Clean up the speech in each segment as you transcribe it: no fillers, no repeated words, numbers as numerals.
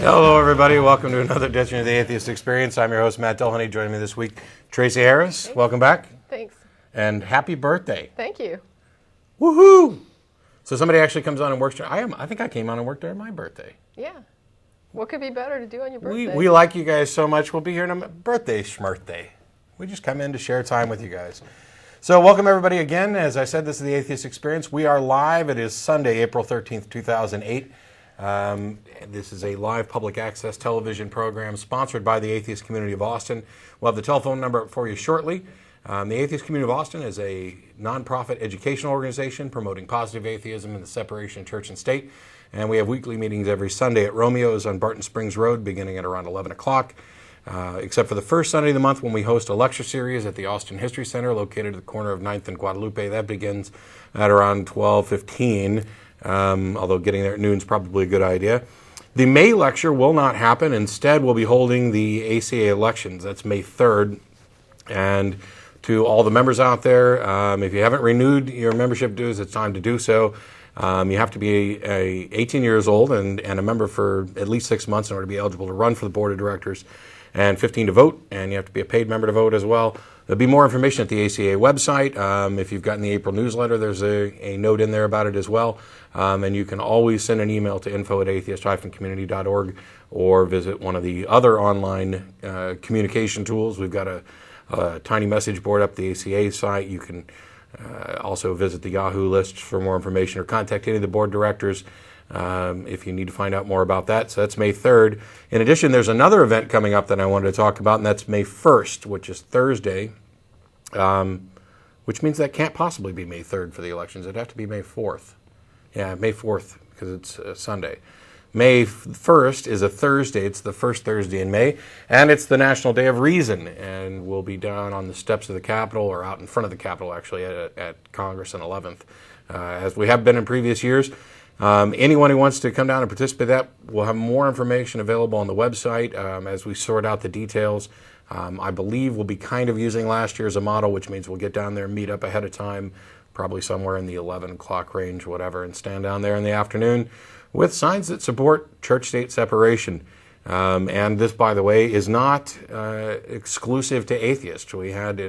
Hello, everybody. Welcome to another edition of the Atheist Experience. I'm your host, Matt Dillhunty. Joining me this week, Tracie Harris. Welcome back. Thanks. And happy birthday. Thank you. Woohoo! So somebody actually comes on and works. I think I came on and worked during my birthday. Yeah. What could be better to do on your birthday? We like you guys so much. We'll be here on a birthday schmirthday. We just come in to share time with you guys. So welcome, everybody, again. As I said, this is the Atheist Experience. We are live. It is Sunday, April 13th, 2008. This is a live public access television program sponsored by the Atheist Community of Austin. We'll have the telephone number for you shortly. The Atheist Community of Austin is a nonprofit educational organization promoting positive atheism and the separation of church and state. And we have weekly meetings every Sunday at Romeo's on Barton Springs Road beginning at around 11 o'clock. Except for the first Sunday of the month when we host a lecture series at the Austin History Center located at the corner of 9th and Guadalupe. That begins at around 12:15, although getting there at noon is probably a good idea. The May lecture will not happen. Instead, we'll be holding the ACA elections. That's May 3rd. And to all the members out there, if you haven't renewed your membership dues, it's time to do so. You have to be 18 years old and a member for at least 6 months in order to be eligible to run for the board of directors, and 15 to vote, and you have to be a paid member to vote as well. There'll be more information at the ACA website. If you've gotten the April newsletter, there's a note in there about it as well. And you can always send an email to info@atheist-community.org or visit one of the other online communication tools. We've got a tiny message board up the ACA site. You can also visit the Yahoo list for more information or contact any of the board directors if you need to find out more about that. So that's May 3rd. In addition, there's another event coming up that I wanted to talk about, and that's May 1st, which is Thursday, which means that can't possibly be May 3rd for the elections. It'd have to be May 4th. Yeah, May 4th, because it's Sunday. May 1st is a Thursday. It's the first Thursday in May, and it's the National Day of Reason, and we'll be down on the steps of the Capitol, or out in front of the Capitol, actually, at Congress on 11th, as we have been in previous years. Anyone who wants to come down and participate in that, we'll have more information available on the website as we sort out the details. I believe we'll be kind of using last year as a model, which means we'll get down there and meet up ahead of time, probably somewhere in the 11 o'clock range, whatever, and stand down there in the afternoon with signs that support church-state separation. And this, by the way, is not exclusive to atheists. We had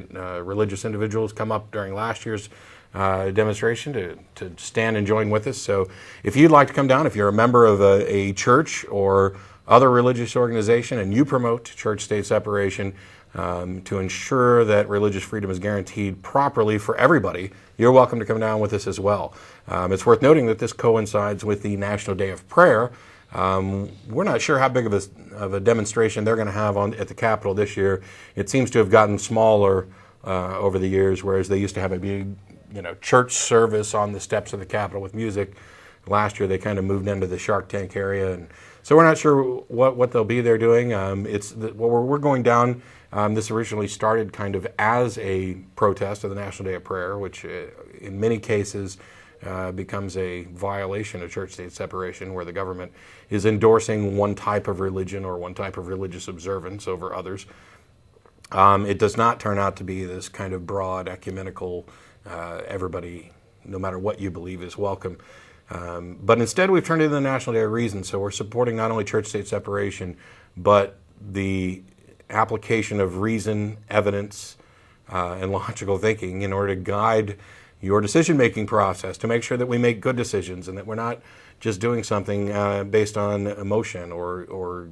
religious individuals come up during last year's demonstration to stand and join with us. So if you'd like to come down, if you're a member of a church or other religious organization and you promote church-state separation to ensure that religious freedom is guaranteed properly for everybody, you're welcome to come down with us as well. It's worth noting that this coincides with the National Day of Prayer. We're not sure how big of a demonstration they're going to have at the Capitol this year. It seems to have gotten smaller over the years, whereas they used to have a big church service on the steps of the Capitol with music. Last year they kind of moved into the Shark Tank area, and so we're not sure what they'll be there doing. We're going down. This originally started kind of as a protest of the National Day of Prayer, which in many cases becomes a violation of church-state separation, where the government is endorsing one type of religion or one type of religious observance over others. It does not turn out to be this kind of broad ecumenical everybody, no matter what you believe, is welcome. But instead, we've turned it into the National Day of Reason, so we're supporting not only church-state separation, but the application of reason, evidence, and logical thinking in order to guide your decision-making process, to make sure that we make good decisions and that we're not just doing something based on emotion or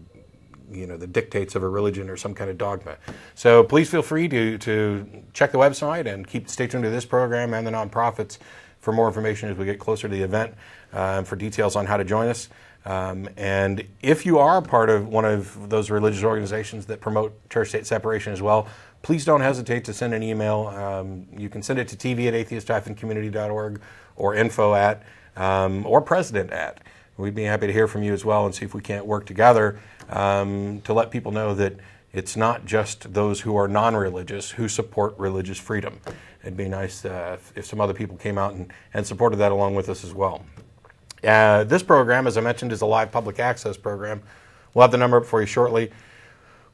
the dictates of a religion or some kind of dogma. So please feel free to check the website and stay tuned to this program and the nonprofits for more information as we get closer to the event, for details on how to join us. And if you are a part of one of those religious organizations that promote church-state separation as well, please don't hesitate to send an email. You can send it to tv@atheist-community.org or info@ or president@. We'd be happy to hear from you as well and see if we can't work together to let people know that it's not just those who are non-religious who support religious freedom. It'd be nice if some other people came out and supported that along with us as well. This program, as I mentioned, is a live public access program. We'll have the number up for you shortly.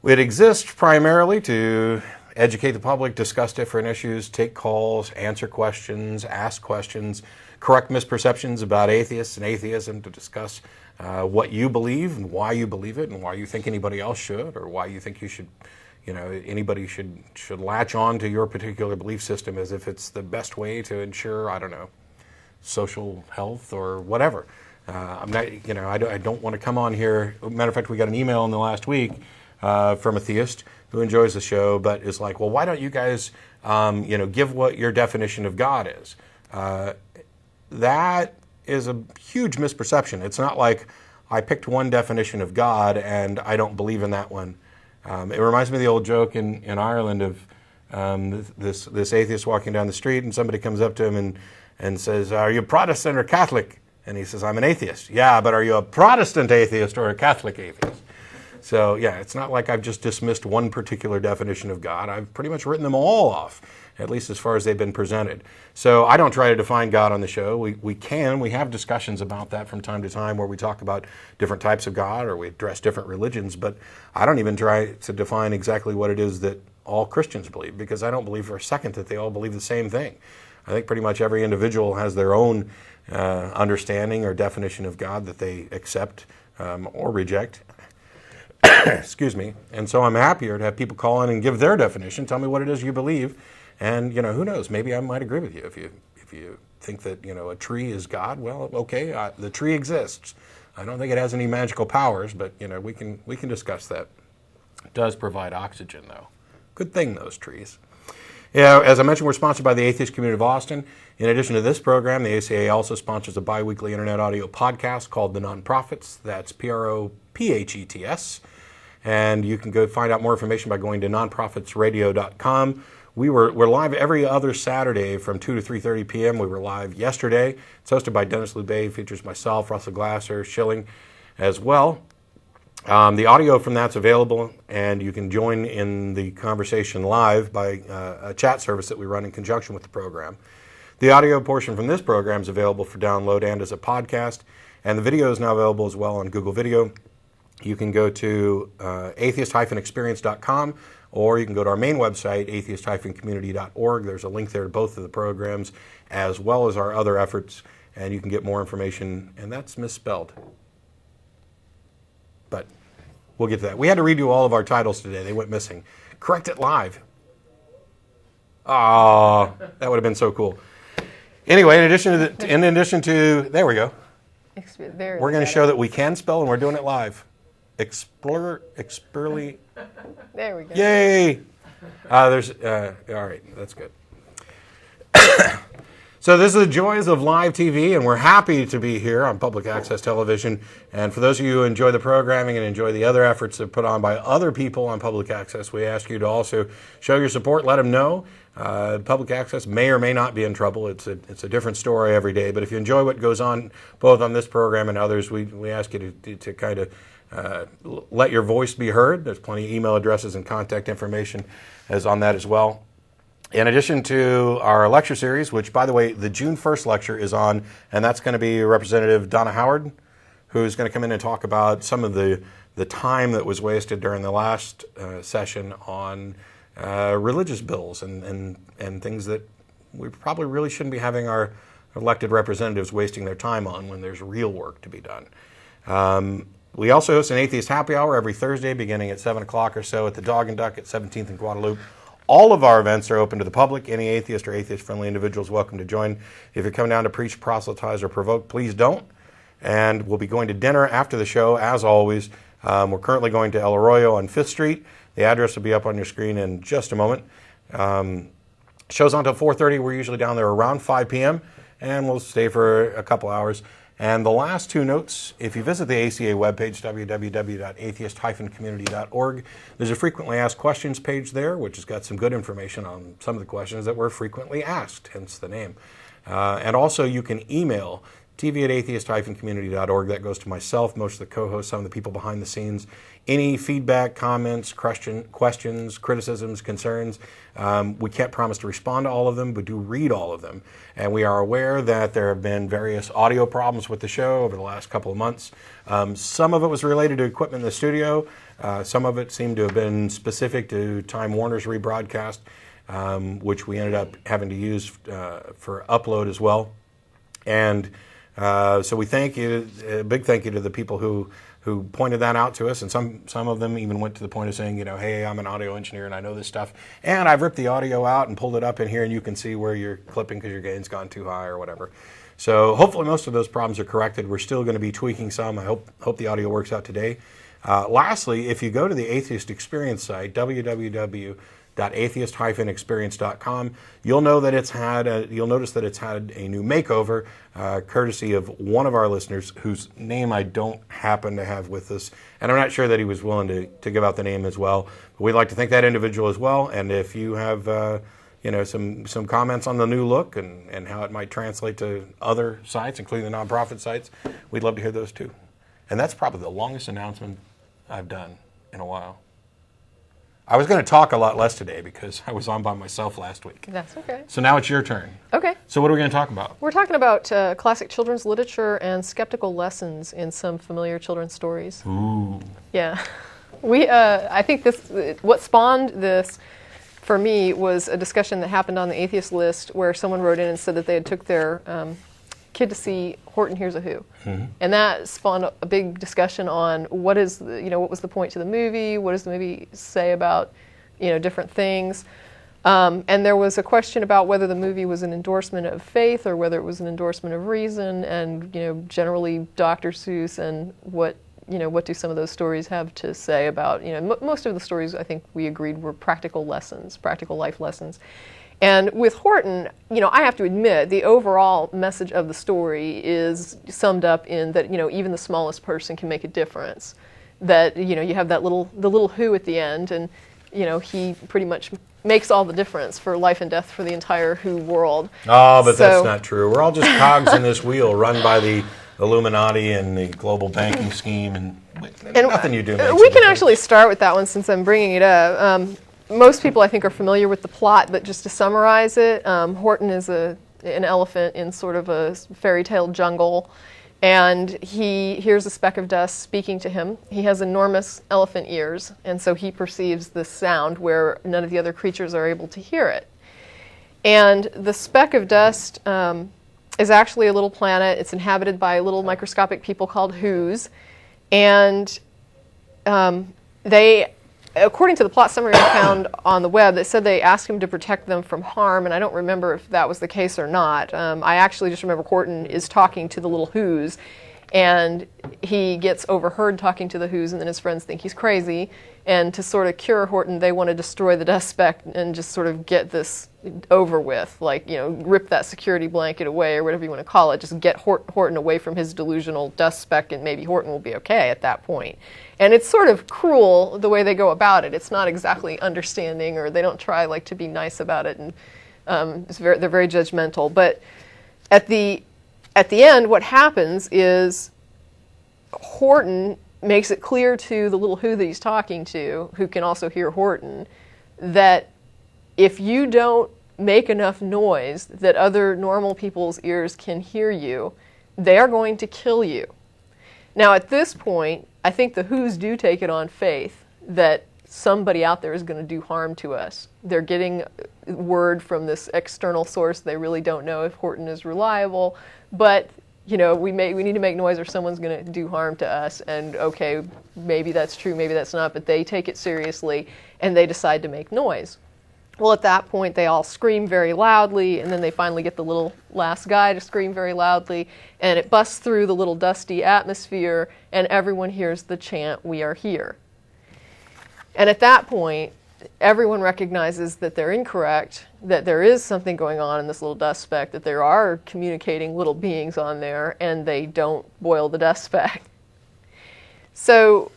It exists primarily to educate the public, discuss different issues, take calls, answer questions, ask questions, correct misperceptions about atheists and atheism, to discuss what you believe and why you believe it and why you think anybody else should, or why you think you should, anybody should latch on to your particular belief system as if it's the best way to ensure, I don't know, social health or whatever. I'm not, I don't want to come on here. Matter of fact, we got an email in the last week from a theist who enjoys the show, but is like, well, why don't you guys, give what your definition of God is? That is a huge misperception. It's not like I picked one definition of God and I don't believe in that one. It reminds me of the old joke in Ireland of this atheist walking down the street, and somebody comes up to him and says, "Are you Protestant or Catholic?" And he says, "I'm an atheist." "Yeah, but are you a Protestant atheist or a Catholic atheist?" So yeah, it's not like I've just dismissed one particular definition of God. I've pretty much written them all off, at least as far as they've been presented. So I don't try to define God on the show. We have discussions about that from time to time where we talk about different types of God or we address different religions, but I don't even try to define exactly what it is that all Christians believe, because I don't believe for a second that they all believe the same thing. I think pretty much every individual has their own understanding or definition of God that they accept or reject. Excuse me. And so I'm happier to have people call in and give their definition, tell me what it is you believe, and who knows, maybe I might agree with you. If you think that a tree is God, well, okay, the tree exists. I don't think it has any magical powers, but we can discuss that. It does provide oxygen, though. Good thing, those trees. As I mentioned, we're sponsored by the Atheist Community of Austin. In addition to this program, the ACA also sponsors a bi-weekly internet audio podcast called The Nonprofits. That's PROPHETS. And you can go find out more information by going to nonprofitsradio.com. We're live every other Saturday from 2 to 3:30 p.m. We were live yesterday. It's hosted by Dennis Lubay, features myself, Russell Glasser, Schilling as well. The audio from that's available, and you can join in the conversation live by a chat service that we run in conjunction with the program. The audio portion from this program is available for download and as a podcast, and the video is now available as well on Google Video. You can go to atheist-experience.com, or you can go to our main website, atheist-community.org. There's a link there to both of the programs, as well as our other efforts, and you can get more information, and that's misspelled. But we'll get to that. We had to redo all of our titles today. They went missing. Correct it live. Oh, that would have been so cool. Anyway, in addition to, there we go. We're going to show that we can spell, and we're doing it live. Explorly. There we go. Yay! All right, that's good. So this is the joys of live TV, and we're happy to be here on public access television. And for those of you who enjoy the programming and enjoy the other efforts that are put on by other people on public access, we ask you to also show your support. Let them know. Public access may or may not be in trouble. It's a different story every day. But if you enjoy what goes on, both on this program and others, we ask you to kind of let your voice be heard. There's plenty of email addresses and contact information as on that as well. In addition to our lecture series, which, by the way, the June 1st lecture is on, and that's going to be Representative Donna Howard, who's going to come in and talk about some of the time that was wasted during the last session on religious bills and things that we probably really shouldn't be having our elected representatives wasting their time on when there's real work to be done. We also host an Atheist Happy Hour every Thursday beginning at 7 o'clock or so at the Dog and Duck at 17th and Guadalupe. All of our events are open to the public. Any atheist or atheist-friendly individual is welcome to join. If you're coming down to preach, proselytize, or provoke, please don't. And we'll be going to dinner after the show, as always. We're currently going to El Arroyo on 5th Street. The address will be up on your screen in just a moment. Show's on until 4:30. We're usually down there around 5 p.m., and we'll stay for a couple hours. And the last two notes, if you visit the ACA webpage, www.atheist-community.org, there's a frequently asked questions page there, which has got some good information on some of the questions that were frequently asked, hence the name. And also you can email tv@atheist-community.org. That goes to myself, most of the co-hosts, some of the people behind the scenes. Any feedback, comments, questions, criticisms, concerns, we can't promise to respond to all of them, but do read all of them. And we are aware that there have been various audio problems with the show over the last couple of months. Some of it was related to equipment in the studio. Some of it seemed to have been specific to Time Warner's rebroadcast, which we ended up having to use for upload as well. And So we thank you, a big thank you to the people who pointed that out to us, and some of them even went to the point of saying, hey, I'm an audio engineer and I know this stuff, and I've ripped the audio out and pulled it up in here, and you can see where you're clipping because your gain's gone too high or whatever. So hopefully most of those problems are corrected. We're still going to be tweaking some. I hope the audio works out today. Lastly, if you go to the Atheist Experience site, www.atheist-experience.com, you'll notice that it's had a new makeover, courtesy of one of our listeners whose name I don't happen to have with us, and I'm not sure that he was willing to give out the name as well. But we'd like to thank that individual as well, and if you have some comments on the new look and how it might translate to other sites, including the nonprofit sites, we'd love to hear those too. And that's probably the longest announcement I've done in a while. I was going to talk a lot less today because I was on by myself last week. That's okay. So now it's your turn. Okay. So what are we going to talk about? We're talking about classic children's literature and skeptical lessons in some familiar children's stories. Ooh. Yeah. I think what spawned this for me was a discussion that happened on the Atheist list where someone wrote in and said that they had took their kid to see Horton Hears a Who. Mm-hmm. And that spawned a big discussion on what was the point to the movie, what does the movie say about, different things. And there was a question about whether the movie was an endorsement of faith or whether it was an endorsement of reason, and, generally Dr. Seuss and what do some of those stories have to say about, most of the stories I think we agreed were practical life lessons. And with Horton, I have to admit, the overall message of the story is summed up in that, even the smallest person can make a difference. That, you have the little who at the end, and, he pretty much makes all the difference for life and death for the entire who world. Oh, but that's not true. We're all just cogs in this wheel run by the Illuminati and the global banking scheme, and nothing you do makes we can actually start with that one since I'm bringing it up. Most people, I think, are familiar with the plot, but just to summarize it, Horton is an elephant in sort of a fairy tale jungle, and he hears a speck of dust speaking to him. He has enormous elephant ears, and so he perceives this sound where none of the other creatures are able to hear it. And the speck of dust is actually a little planet. It's inhabited by little microscopic people called Whos, and they, according to the plot summary I found on the web, it said they asked him to protect them from harm, and I don't remember if that was the case or not. I actually just remember Horton is talking to the little Whos, and he gets overheard talking to the Whos, and then his friends think he's crazy. And to sort of cure Horton, they want to destroy the dust speck and just sort of get this over with, rip that security blanket away or whatever you want to call it, just get Horton away from his delusional dust speck, and maybe Horton will be okay at that point. And it's sort of cruel the way they go about it. It's not exactly understanding, or they don't try to be nice about it, and they're very judgmental. But at the end, what happens is Horton makes it clear to the little Who that he's talking to, who can also hear Horton, that if you don't make enough noise that other normal people's ears can hear you, they are going to kill you. Now, at this point, I think the Whos do take it on faith that somebody out there is going to do harm to us. They're getting word from this external source. They really don't know if Horton is reliable, but we need to make noise or someone's going to do harm to us. And okay, maybe that's true, maybe that's not, but they take it seriously and they decide to make noise. Well, at that point, they all scream very loudly, and then they finally get the little last guy to scream very loudly, and it busts through the little dusty atmosphere, and everyone hears the chant, "We are here." And at that point, everyone recognizes that they're incorrect, that there is something going on in this little dust speck, that there are communicating little beings on there, and they don't boil the dust speck. So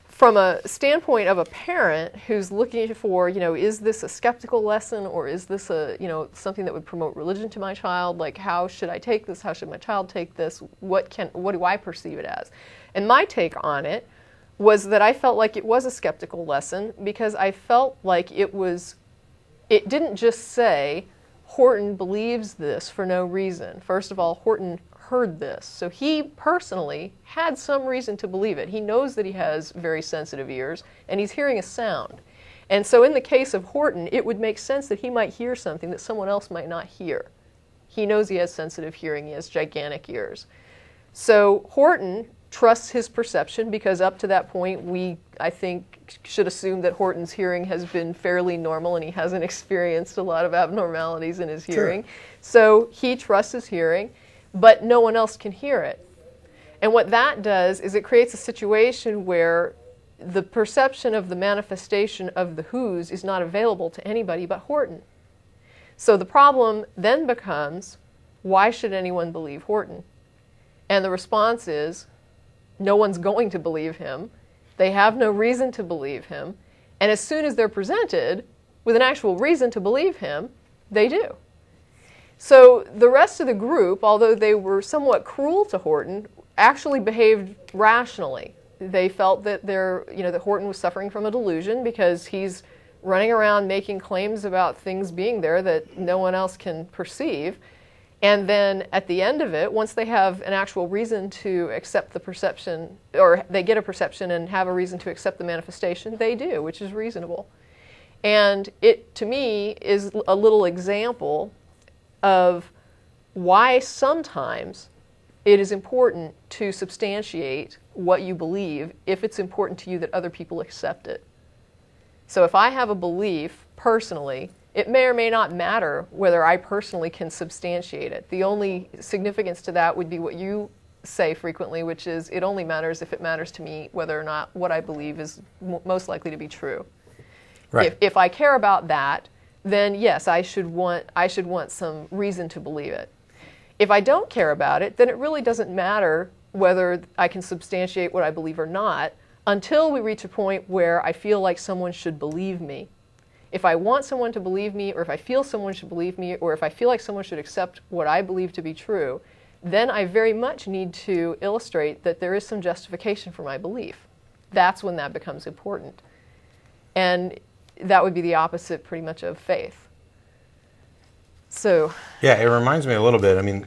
from a standpoint of a parent who's looking for, is this a skeptical lesson, or is this a, something that would promote religion to my child? How should I take this? How should my child take this? What do I perceive it as? And my take on it was that I felt like it was a skeptical lesson, because I felt like it didn't just say Horton believes this for no reason. First of all, Horton heard this, so he personally had some reason to believe it. He knows that he has very sensitive ears, and he's hearing a sound. And so in the case of Horton, it would make sense that he might hear something that someone else might not hear. He knows he has sensitive hearing. He has gigantic ears. So Horton trusts his perception because up to that point, we, I think, should assume that Horton's hearing has been fairly normal and he hasn't experienced a lot of abnormalities in his hearing. Sure. So he trusts his hearing, but no one else can hear it. And what that does is it creates a situation where the perception of the manifestation of the who's is not available to anybody but Horton. So the problem then becomes, why should anyone believe Horton? And the response is, no one's going to believe him. They have no reason to believe him. And as soon as they're presented with an actual reason to believe him, they do. So the rest of the group, although they were somewhat cruel to Horton, actually behaved rationally. They felt that that Horton was suffering from a delusion because he's running around making claims about things being there that no one else can perceive. And then at the end of it, once they have an actual reason to accept the perception, or they get a perception and have a reason to accept the manifestation, they do, which is reasonable. And it, to me, is a little example of why sometimes it is important to substantiate what you believe if it's important to you that other people accept it. So if I have a belief personally, it may or may not matter whether I personally can substantiate it. The only significance to that would be what you say frequently, which is it only matters if it matters to me whether or not what I believe is most likely to be true. Right. If I care about that, then yes, I should want some reason to believe it. If I don't care about it, then it really doesn't matter whether I can substantiate what I believe or not until we reach a point where I feel like someone should believe me. If I want someone to believe me, or if I feel someone should believe me, or if I feel like someone should accept what I believe to be true, then I very much need to illustrate that there is some justification for my belief. That's when that becomes important. And that would be the opposite pretty much of faith. So yeah, it reminds me a little bit. I mean,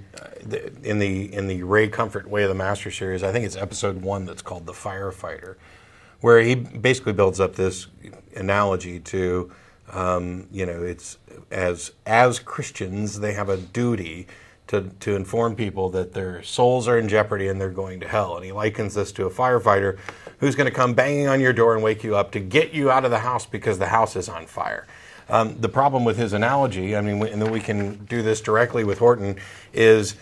in the Ray Comfort Way of the Master series, I think it's episode 1 that's called The Firefighter, where he basically builds up this analogy to, it's as Christians, they have a duty to inform people that their souls are in jeopardy and they're going to hell. And he likens this to a firefighter who's going to come banging on your door and wake you up to get you out of the house because the house is on fire. The problem with his analogy, and then we can do this directly with Horton, is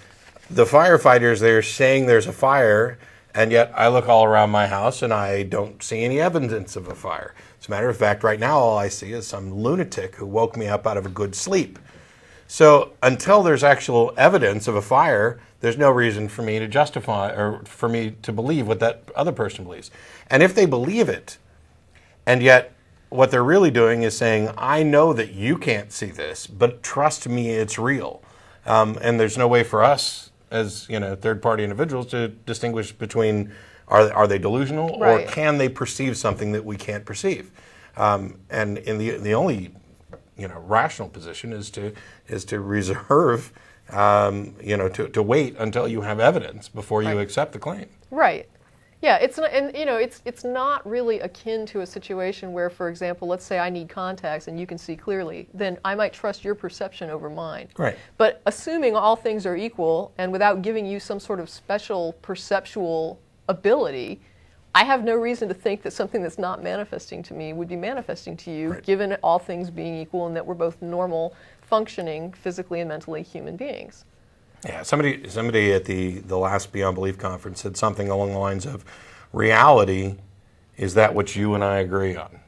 the firefighters, they're saying there's a fire, and yet I look all around my house and I don't see any evidence of a fire. As a matter of fact, right now all I see is some lunatic who woke me up out of a good sleep. So until there's actual evidence of a fire, there's no reason for me to justify or for me to believe what that other person believes. And if they believe it, and yet what they're really doing is saying, I know that you can't see this, but trust me, it's real. And there's no way for us as third-party individuals to distinguish between are they delusional right. or can they perceive something that we can't perceive. And in the only rational position is to reserve to wait until you have evidence before you accept the claim. Right. Yeah, it's not, and it's not really akin to a situation where, for example, let's say I need contacts and you can see clearly, then I might trust your perception over mine. Right. But assuming all things are equal and without giving you some sort of special perceptual ability, I have no reason to think that something that's not manifesting to me would be manifesting to you, right. Given all things being equal and that we're both normal, functioning, physically and mentally human beings. Yeah, somebody at the last Beyond Belief conference said something along the lines of, reality is that which you and I agree on.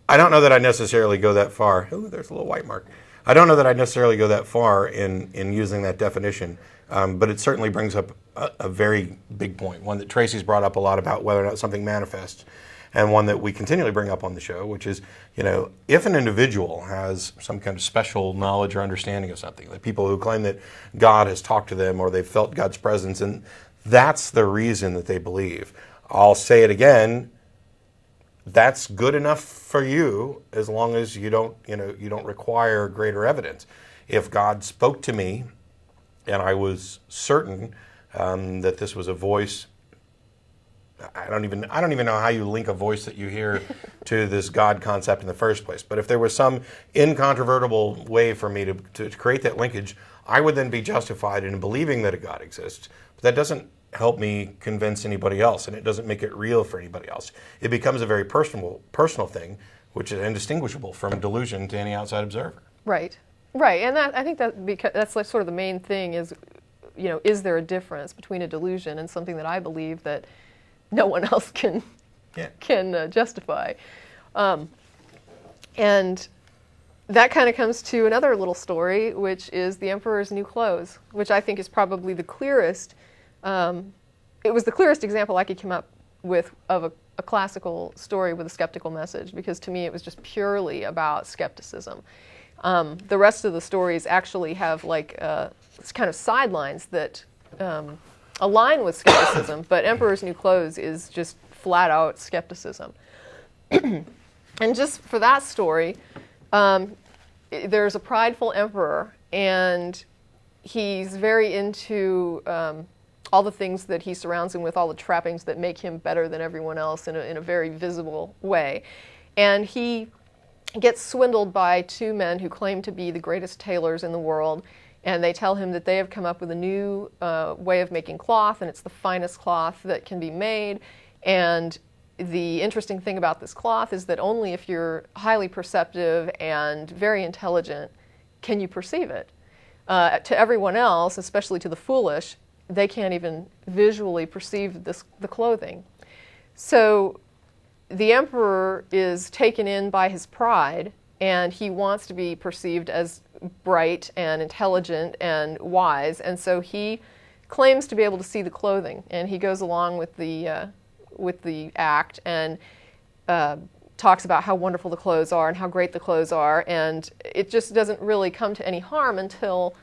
I don't know that I necessarily go that far. Ooh, there's a little white mark. I don't know that I necessarily go that far in using that definition, but it certainly brings up a very big point, one that Tracie's brought up a lot about whether or not something manifests, and one that we continually bring up on the show, which is, if an individual has some kind of special knowledge or understanding of something, the people who claim that God has talked to them or they've felt God's presence, and that's the reason that they believe. I'll say it again, that's good enough for you as long as you don't require greater evidence. If God spoke to me and I was certain that this was a voice, I don't even know how you link a voice that you hear to this God concept in the first place. But if there was some incontrovertible way for me to create that linkage, I would then be justified in believing that a God exists, but that doesn't help me convince anybody else, and it doesn't make it real for anybody else. It becomes a very personal thing, which is indistinguishable from delusion to any outside observer. Right, right, and I think that's like sort of the main thing is, is there a difference between a delusion and something that I believe that no one else can justify, and that kind of comes to another little story, which is the Emperor's New Clothes, which I think is probably the clearest. It was the clearest example I could come up with of a classical story with a skeptical message, because to me it was just purely about skepticism. The rest of the stories actually have like kind of sidelines that align with skepticism, but Emperor's New Clothes is just flat out skepticism. And just for that story, there's a prideful emperor, and he's very into all the things that he surrounds him with, all the trappings that make him better than everyone else in a very visible way. And he gets swindled by two men who claim to be the greatest tailors in the world, and they tell him that they have come up with a new way of making cloth, and it's the finest cloth that can be made. And the interesting thing about this cloth is that only if you're highly perceptive and very intelligent can you perceive it. To everyone else, especially to the foolish, they can't even visually perceive the clothing. So the emperor is taken in by his pride, and he wants to be perceived as bright and intelligent and wise, and so he claims to be able to see the clothing, and he goes along with the act and talks about how wonderful the clothes are and how great the clothes are, and it just doesn't really come to any harm until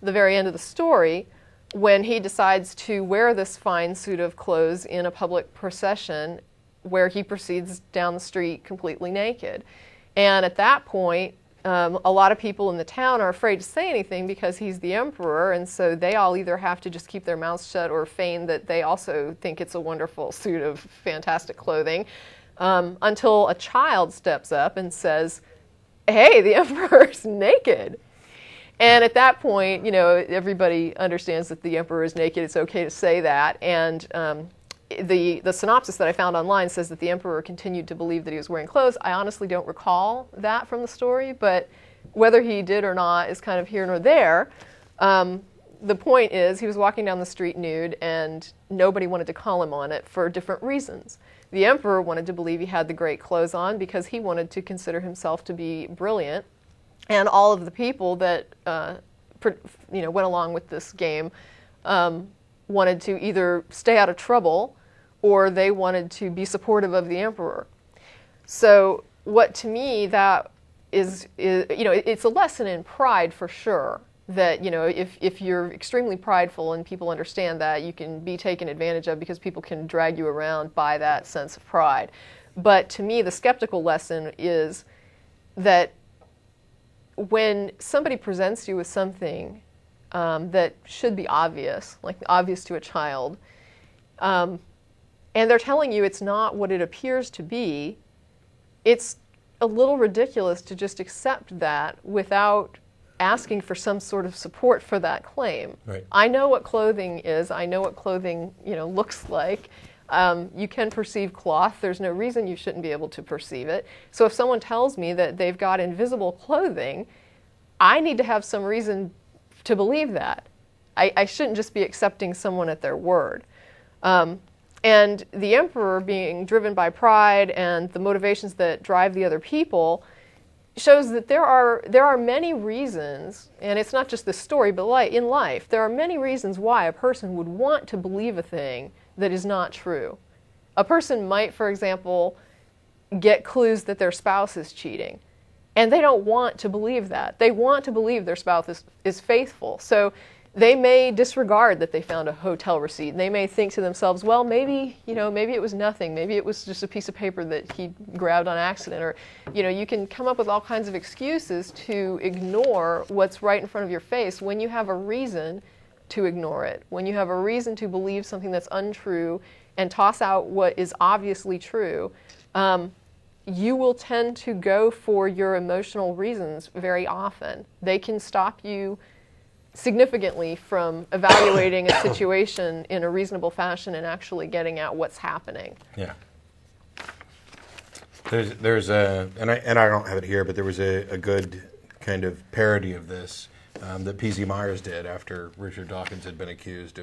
the very end of the story, when he decides to wear this fine suit of clothes in a public procession where he proceeds down the street completely naked. And at that point, a lot of people in the town are afraid to say anything because he's the emperor, and so they all either have to just keep their mouths shut or feign that they also think it's a wonderful suit of fantastic clothing, until a child steps up and says, "Hey, the emperor's naked." And at that point, everybody understands that the emperor is naked. It's okay to say that. And the synopsis that I found online says that the emperor continued to believe that he was wearing clothes. I honestly don't recall that from the story, but whether he did or not is kind of here nor there. The point is, he was walking down the street nude, and nobody wanted to call him on it for different reasons. The emperor wanted to believe he had the great clothes on because he wanted to consider himself to be brilliant. And all of the people that went along with this game wanted to either stay out of trouble or they wanted to be supportive of the emperor. So what to me that is it's a lesson in pride for sure, that if you're extremely prideful and people understand that, you can be taken advantage of because people can drag you around by that sense of pride. But to me, the skeptical lesson is that when somebody presents you with something that should be obvious, like obvious to a child, and they're telling you it's not what it appears to be, it's a little ridiculous to just accept that without asking for some sort of support for that claim. Right. I know what clothing is. I know what clothing looks like. You can perceive cloth. There's no reason you shouldn't be able to perceive it. So if someone tells me that they've got invisible clothing, I need to have some reason to believe that. I shouldn't just be accepting someone at their word. And the emperor, being driven by pride and the motivations that drive the other people, shows that there are many reasons, and it's not just this story, but in life, there are many reasons why a person would want to believe a thing that is not true. A person might, for example, get clues that their spouse is cheating, and they don't want to believe that. They want to believe their spouse is faithful. So they may disregard that they found a hotel receipt. They may think to themselves, well, maybe it was nothing. Maybe it was just a piece of paper that he grabbed on accident. Or, you can come up with all kinds of excuses to ignore what's right in front of your face when you have a reason to ignore it, when you have a reason to believe something that's untrue and toss out what is obviously true. You will tend to go for your emotional reasons very often. They can stop you significantly from evaluating a situation in a reasonable fashion and actually getting at what's happening. Yeah. There's a, and I don't have it here, but there was a good kind of parody of this that P.Z. Myers did after Richard Dawkins had been accused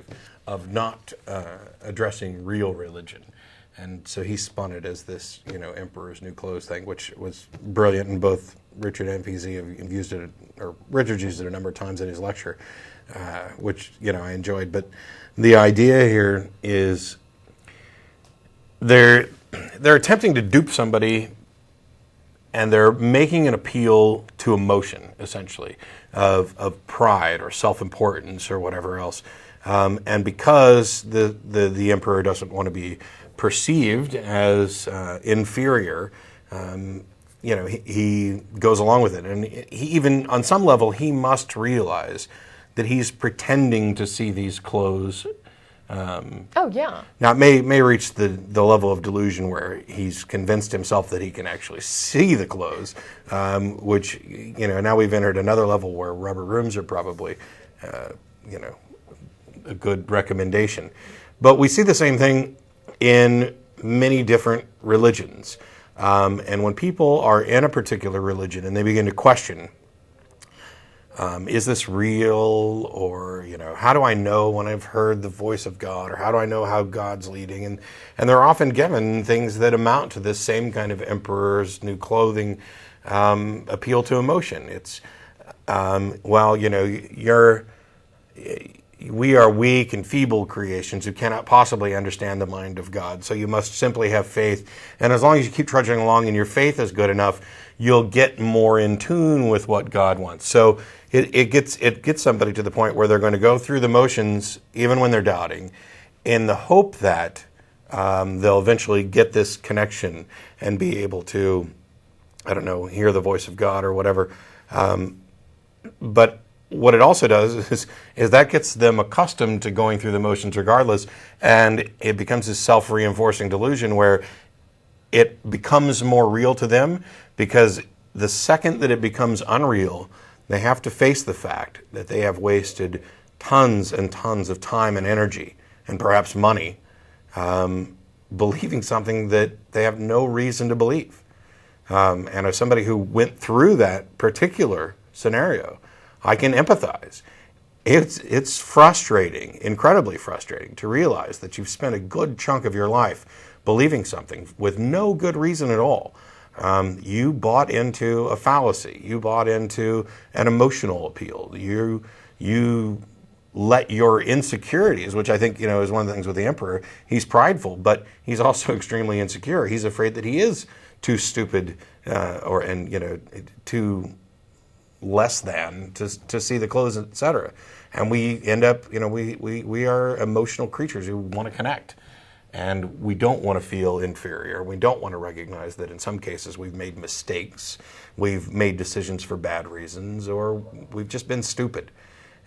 of not addressing real religion. And so he spun it as this, Emperor's New Clothes thing, which was brilliant, and both Richard and P.Z. have used it, or Richard's used it a number of times in his lecture, which, I enjoyed. But the idea here is they're attempting to dupe somebody, and they're making an appeal to emotion, essentially, of pride or self-importance or whatever else. And because the emperor doesn't want to be perceived as inferior, he goes along with it. And he even, on some level, he must realize that he's pretending to see these clothes. Oh, yeah. Now, it may reach the level of delusion where he's convinced himself that he can actually see the clothes, which, now we've entered another level where rubber rooms are probably, a good recommendation. But we see the same thing in many different religions. And when people are in a particular religion and they begin to question, is this real? Or, how do I know when I've heard the voice of God? Or how do I know how God's leading? And they're often given things that amount to this same kind of Emperor's New Clothing appeal to emotion. It's, we are weak and feeble creations who cannot possibly understand the mind of God. So you must simply have faith. And as long as you keep trudging along and your faith is good enough, you'll get more in tune with what God wants. So it gets somebody to the point where they're going to go through the motions, even when they're doubting, in the hope that they'll eventually get this connection and be able to, hear the voice of God or whatever. But what it also does is that gets them accustomed to going through the motions regardless, and it becomes this self-reinforcing delusion where it becomes more real to them, because the second that it becomes unreal, they have to face the fact that they have wasted tons and tons of time and energy, and perhaps money, believing something that they have no reason to believe. And as somebody who went through that particular scenario, I can empathize. It's frustrating, incredibly frustrating, to realize that you've spent a good chunk of your life believing something with no good reason at all. You bought into a fallacy. You bought into an emotional appeal. You let your insecurities, which I think is one of the things with the emperor. He's prideful, but he's also extremely insecure. He's afraid that he is too stupid too less than to see the clothes, etc. And we end up, we are emotional creatures who want to connect. And we don't want to feel inferior. We don't want to recognize that in some cases we've made mistakes, we've made decisions for bad reasons, or we've just been stupid.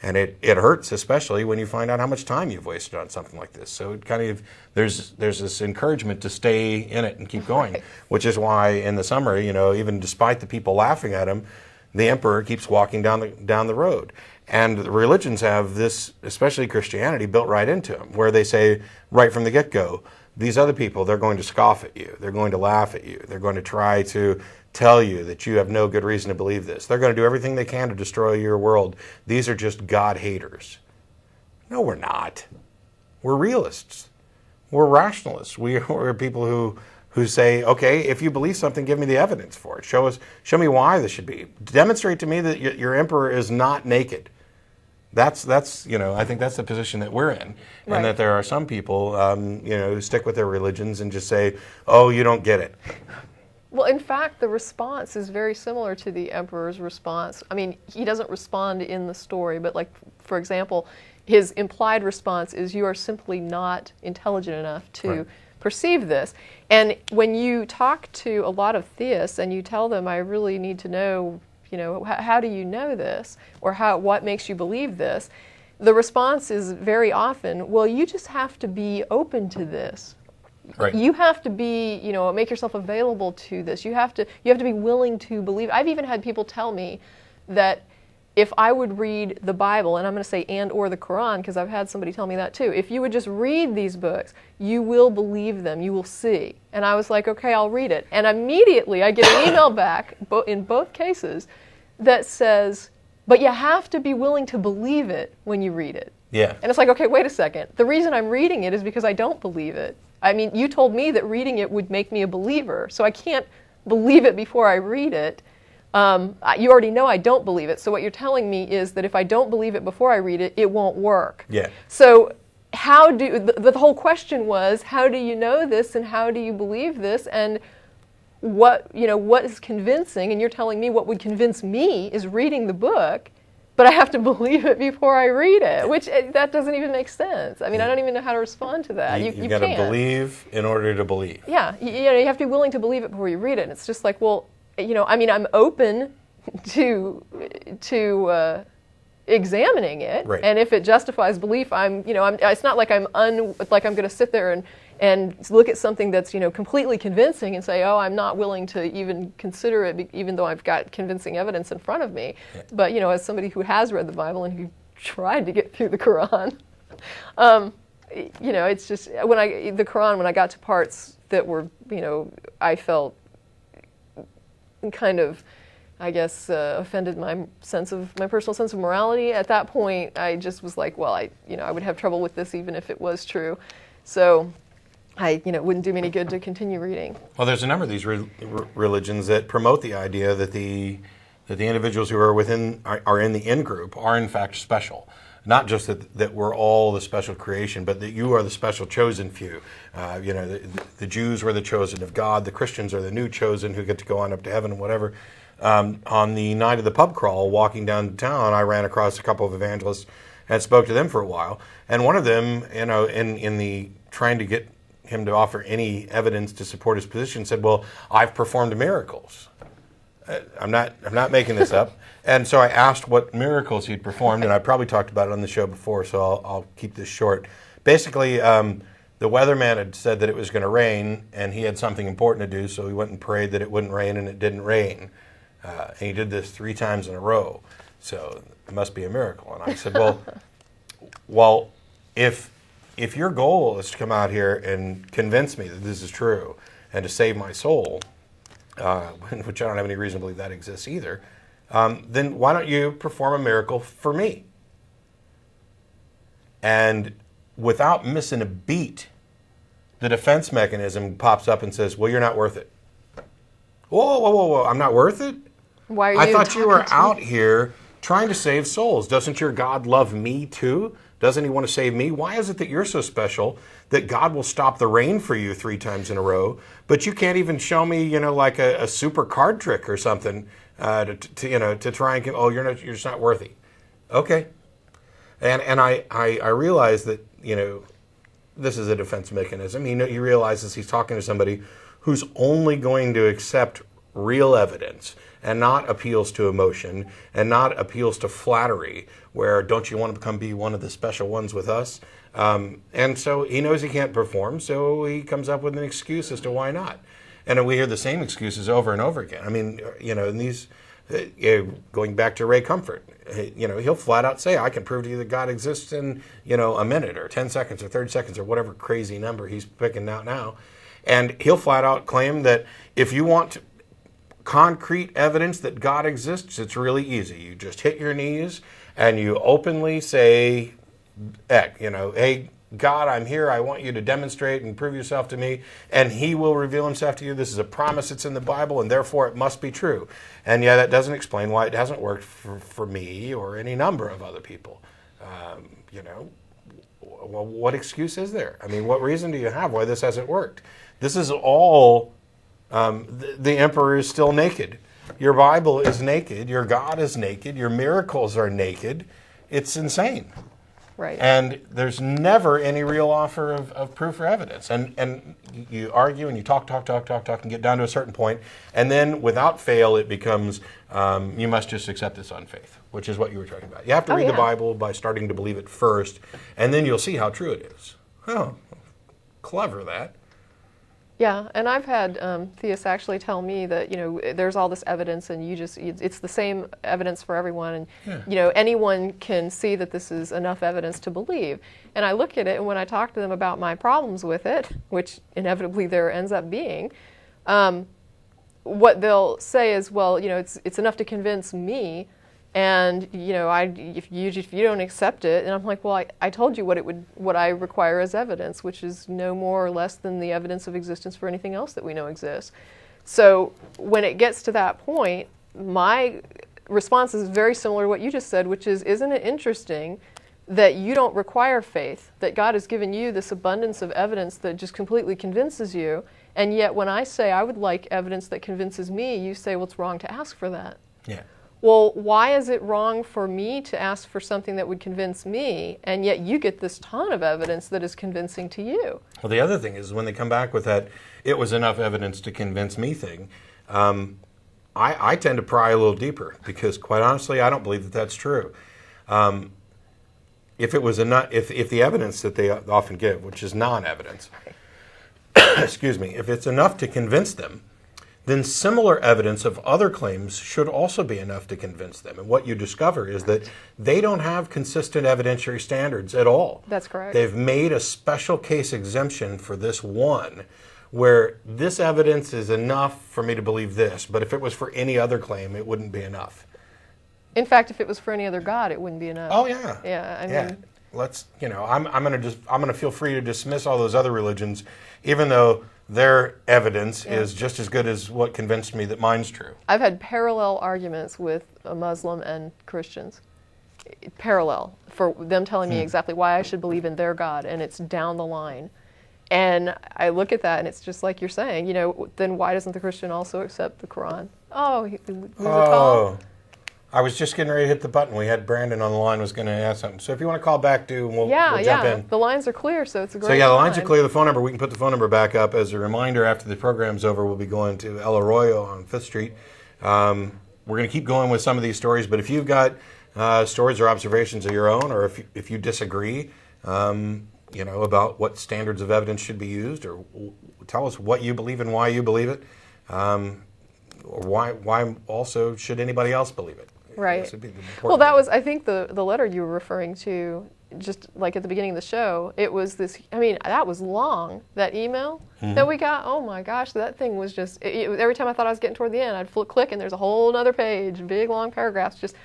And it hurts, especially when you find out how much time you've wasted on something like this. So it kind of, there's this encouragement to stay in it and keep going, which is why in the summer, even despite the people laughing at him, the emperor keeps walking down the road. And the religions have this, especially Christianity, built right into them, where they say right from the get-go, these other people, they're going to scoff at you. They're going to laugh at you. They're going to try to tell you that you have no good reason to believe this. They're going to do everything they can to destroy your world. These are just God haters. No, we're not. We're realists. We're rationalists. We're people who say, okay, if you believe something, give me the evidence for it. Show me why this should be. Demonstrate to me that your emperor is not naked. That's I think that's the position that we're in, right. And that there are some people, who stick with their religions and just say, oh, you don't get it. Well, in fact, the response is very similar to the emperor's response. I mean, he doesn't respond in the story, but for example, his implied response is, you are simply not intelligent enough to right. perceive this. And when you talk to a lot of theists and you tell them, I really need to know, how do you know this? Or what makes you believe this? The response is very often, well, you just have to be open to this. Right. You have to be, make yourself available to this. You have to be willing to believe. I've even had people tell me that if I would read the Bible, and I'm going to say and or the Quran, because I've had somebody tell me that too, if you would just read these books, you will believe them, you will see. And I was like, okay, I'll read it. And immediately I get an email back, in both cases, that says, but you have to be willing to believe it when you read it. Yeah. And it's like, okay, wait a second. The reason I'm reading it is because I don't believe it. I mean, you told me that reading it would make me a believer, so I can't believe it before I read it. You already know I don't believe it, so what you're telling me is that if I don't believe it before I read it, it won't work. Yeah. So the whole question was, how do you know this and how do you believe this, and what is convincing? And you're telling me what would convince me is reading the book, but I have to believe it before I read it, which that doesn't even make sense. I mean, I don't even know how to respond to that. You got to believe in order to believe. Yeah, you have to be willing to believe it before you read it. And it's just like, well, I mean, I'm open to examining it, right. And if it justifies belief, it's not like I'm going to sit there and look at something that's completely convincing and say, oh, I'm not willing to even consider it, even though I've got convincing evidence in front of me. Yeah. But as somebody who has read the Bible and who tried to get through the Quran, it's just when I got to parts that were I felt kind of, I guess, offended my personal sense of morality. At that point, I just was like, well, I would have trouble with this even if it was true. So it wouldn't do me any good to continue reading. Well, there's a number of these religions that promote the idea that the individuals who are in the in-group are in fact special. Not just that we're all the special creation, but that you are the special chosen few. The Jews were the chosen of God. The Christians are the new chosen who get to go on up to heaven and whatever. On the night of the pub crawl, walking down town, I ran across a couple of evangelists and spoke to them for a while. And one of them, in the trying to get him to offer any evidence to support his position, said, "Well, I've performed miracles." I'm not making this up. And so I asked what miracles he'd performed, and I probably talked about it on the show before, so I'll keep this short. Basically, the weatherman had said that it was going to rain, and he had something important to do, so he went and prayed that it wouldn't rain, and it didn't rain. And he did this 3 times in a row, so it must be a miracle. And I said, well, if your goal is to come out here and convince me that this is true and to save my soul, which I don't have any reason to believe that exists either, then why don't you perform a miracle for me? And without missing a beat, the defense mechanism pops up and says, well, you're not worth it. Whoa, I'm not worth it? Why are you I thought you were out me? here trying to save souls. Doesn't your God love me too? Doesn't he want to save me? Why is it that you're so special that God will stop the rain for you 3 times in a row, but you can't even show me, like a super card trick or something to try and you're just not worthy. Okay. And I realize that, this is a defense mechanism. He realizes he's talking to somebody who's only going to accept real evidence and not appeals to emotion and not appeals to flattery, where don't you want to be one of the special ones with us? And so he knows he can't perform, so he comes up with an excuse as to why not. And we hear the same excuses over and over again. I mean, in these, going back to Ray Comfort, he'll flat out say, I can prove to you that God exists in, a minute or 10 seconds or 30 seconds or whatever crazy number he's picking out now. And he'll flat out claim that if you want concrete evidence that God exists, it's really easy. You just hit your knees and you openly say, hey, God, I'm here. I want you to demonstrate and prove yourself to me. And he will reveal himself to you. This is a promise that's in the Bible, and therefore it must be true. And yeah, that doesn't explain why it hasn't worked for me or any number of other people. Well, what excuse is there? I mean, what reason do you have why this hasn't worked? This is all, the emperor is still naked. Your Bible is naked. Your God is naked. Your miracles are naked. It's insane. Right. And there's never any real offer of proof or evidence. And you argue and you talk and get down to a certain point. And then without fail, it becomes, you must just accept this on faith, which is what you were talking about. You have to read the Bible by starting to believe it first, and then you'll see how true it is. Oh, clever that. Yeah, and I've had theists actually tell me that, there's all this evidence and it's the same evidence for everyone, and anyone can see that this is enough evidence to believe. And I look at it, and when I talk to them about my problems with it, which inevitably there ends up being, what they'll say is, well, it's enough to convince me, and if you don't accept it, and I'm like, well, I told you what I require as evidence, which is no more or less than the evidence of existence for anything else that we know exists. So when it gets to that point, my response is very similar to what you just said, which is, isn't it interesting that you don't require faith, that God has given you this abundance of evidence that just completely convinces you, and yet when I say I would like evidence that convinces me, you say, well, it's wrong to ask for that. Yeah. Well, why is it wrong for me to ask for something that would convince me, and yet you get this ton of evidence that is convincing to you? Well, the other thing is when they come back with that, it was enough evidence to convince me thing, I tend to pry a little deeper because, quite honestly, I don't believe that that's true. If it was enough, if the evidence that they often give, which is non-evidence, excuse me, if it's enough to convince them, then similar evidence of other claims should also be enough to convince them. And what you discover is that they don't have consistent evidentiary standards at all. That's correct. They've made a special case exemption for this one, where this evidence is enough for me to believe this, but if it was for any other claim, it wouldn't be enough. In fact, if it was for any other God, it wouldn't be enough. Oh yeah. Yeah, I mean, let's, I'm going to feel free to dismiss all those other religions, even though their evidence is just as good as what convinced me that mine's true. I've had parallel arguments with a Muslim and Christians. Parallel, for them telling me exactly why I should believe in their God, and it's down the line. And I look at that, and it's just like you're saying, then why doesn't the Christian also accept the Quran? Oh, he was a tall. I was just getting ready to hit the button. We had Brandon on the line was going to ask something. So if you want to call back, we'll jump in. The lines are clear, so it's a great So the lines are time. clear. The phone number, we can put the phone number back up. As a reminder, after the program's over, we'll be going to El Arroyo on 5th Street. We're going to keep going with some of these stories, but if you've got stories or observations of your own, or if you disagree, about what standards of evidence should be used, or tell us what you believe and why you believe it, or why also should anybody else believe it. Right. Well, that was, I think, the letter you were referring to, just like at the beginning of the show. It was this, that was long, that email that we got. Oh my gosh, that thing was just, every time I thought I was getting toward the end, I'd click and there's a whole other page, big long paragraphs, just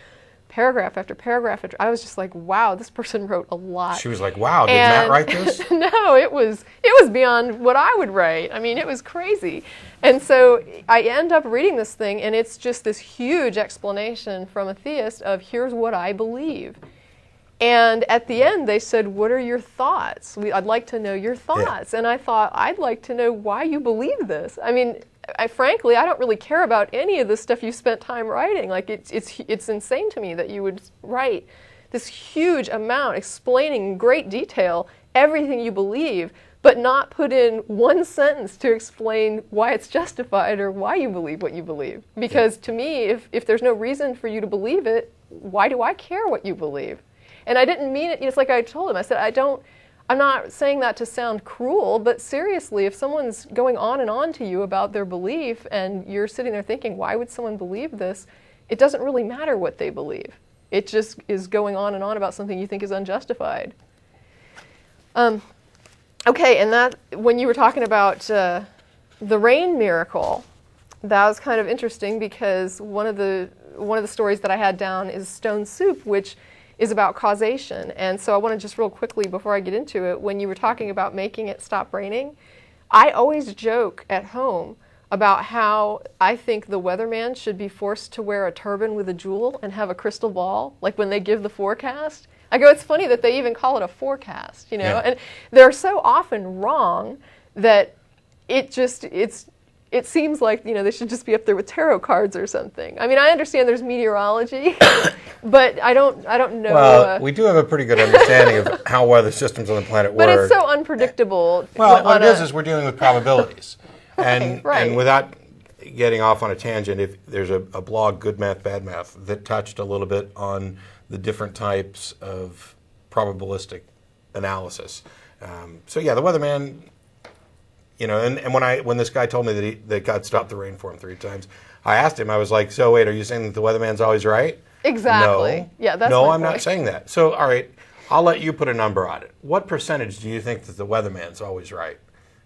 paragraph after paragraph after. I was just like, wow, this person wrote a lot. She was like, wow, did Matt write this? No, it was beyond what I would write. It was crazy. And so I end up reading this thing, and it's just this huge explanation from a theist of here's what I believe. And at the end, they said, what are your thoughts? I'd like to know your thoughts. Yeah. And I thought, I'd like to know why you believe this. Frankly, I don't really care about any of the stuff you spent time writing. It's insane to me that you would write this huge amount explaining in great detail everything you believe, but not put in one sentence to explain why it's justified or why you believe what you believe. Because to me, if there's no reason for you to believe it, why do I care what you believe? And I didn't mean it, it's like I told him, I said, I'm not saying that to sound cruel, but seriously, if someone's going on and on to you about their belief and you're sitting there thinking, why would someone believe this? It doesn't really matter what they believe. It just is going on and on about something you think is unjustified. Okay, and that, when you were talking about the rain miracle, that was kind of interesting because one of the stories that I had down is stone soup, which is about causation. And so I want to just real quickly, before I get into it, when you were talking about making it stop raining, I always joke at home about how I think the weatherman should be forced to wear a turban with a jewel and have a crystal ball, like when they give the forecast. I go, it's funny that they even call it a forecast, Yeah. And they're so often wrong that it seems like, they should just be up there with tarot cards or something. I understand there's meteorology, but I don't know. Well, we do have a pretty good understanding of how weather systems on the planet work. But it's so unpredictable. Well, what it is we're dealing with probabilities. And right. without getting off on a tangent, if there's a blog, Good Math, Bad Math, that touched a little bit on the different types of probabilistic analysis. The weatherman, And when this guy told me that God stopped the rain for him 3 times, I asked him, I was like, so wait, are you saying that the weatherman's always right? Exactly. No. Yeah, that's No, my I'm not point. saying that. So, all right, I'll let you put a number on it. What percentage do you think that the weatherman's always right?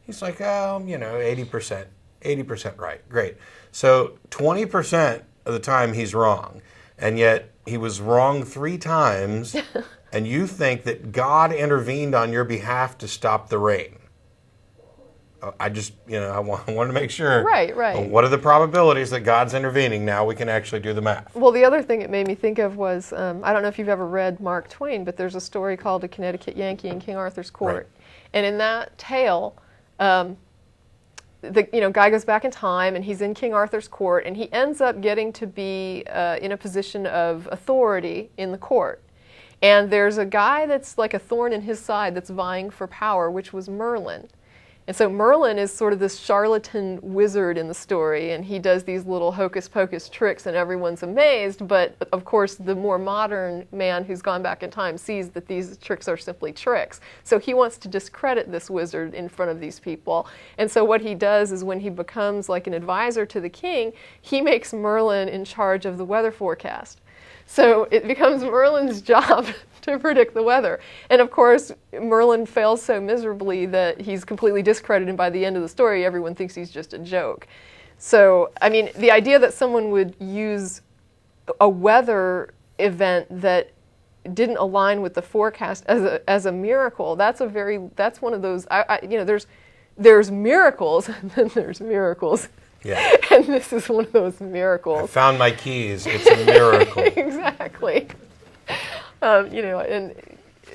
He's like, 80%. 80% right. Great. So 20% of the time he's wrong. And yet he was wrong 3 times, and you think that God intervened on your behalf to stop the rain. I just, I wanted to make sure. Right. What are the probabilities that God's intervening? Now we can actually do the math. Well, the other thing it made me think of was, I don't know if you've ever read Mark Twain, but there's a story called A Connecticut Yankee in King Arthur's Court. Right. And in that tale, the guy goes back in time, and he's in King Arthur's court, and he ends up getting to be in a position of authority in the court. And there's a guy that's like a thorn in his side that's vying for power, which was Merlin. And so Merlin is sort of this charlatan wizard in the story, and he does these little hocus pocus tricks, and everyone's amazed. But of course, the more modern man who's gone back in time sees that these tricks are simply tricks. So he wants to discredit this wizard in front of these people. And so what he does is, when he becomes like an advisor to the king, he makes Merlin in charge of the weather forecast. So it becomes Merlin's job to predict the weather. And of course, Merlin fails so miserably that he's completely discredited, and by the end of the story, everyone thinks he's just a joke. So, I mean, the idea that someone would use a weather event that didn't align with the forecast as a miracle, that's one of those, there's miracles, and then there's miracles. Yeah. And this is one of those miracles. I found my keys. It's a miracle. Exactly. And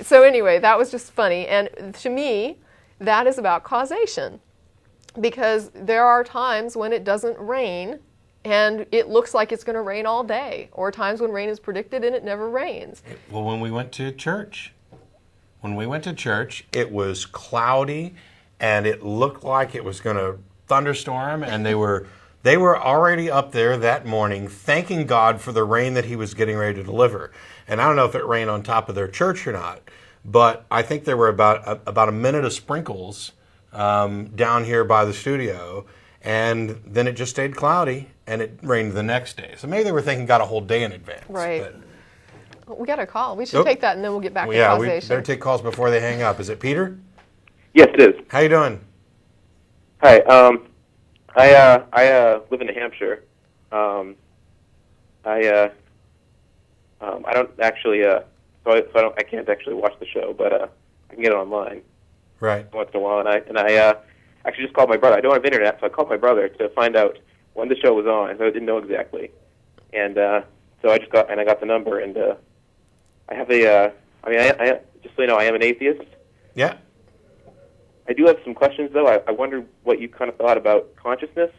so anyway, that was just funny. And to me, that is about causation. Because there are times when it doesn't rain, and it looks like it's going to rain all day. Or times when rain is predicted and it never rains. Well, when we went to church, it was cloudy, and it looked like it was going to thunderstorm, and they were already up there that morning thanking God for the rain that he was getting ready to deliver. And I don't know if it rained on top of their church or not, but I think there were about a minute of sprinkles down here by the studio, and then it just stayed cloudy, and it rained the next day. So maybe they were thinking God a whole day in advance. Right. But We got a call. We should take that, and then we'll get back to causation. Yeah, we better take calls before they hang up. Is it Peter? Yes, it is. How you doing? Hi. I live in New Hampshire. I don't actually, I can't actually watch the show, but I can get it online. Right. Once in a while, and I actually just called my brother. I don't have internet, so I called my brother to find out when the show was on. So I didn't know exactly, and so I got the number, and I have I just so you know, I am an atheist. Yeah. I do have some questions, though. I wonder what you kind of thought about consciousness.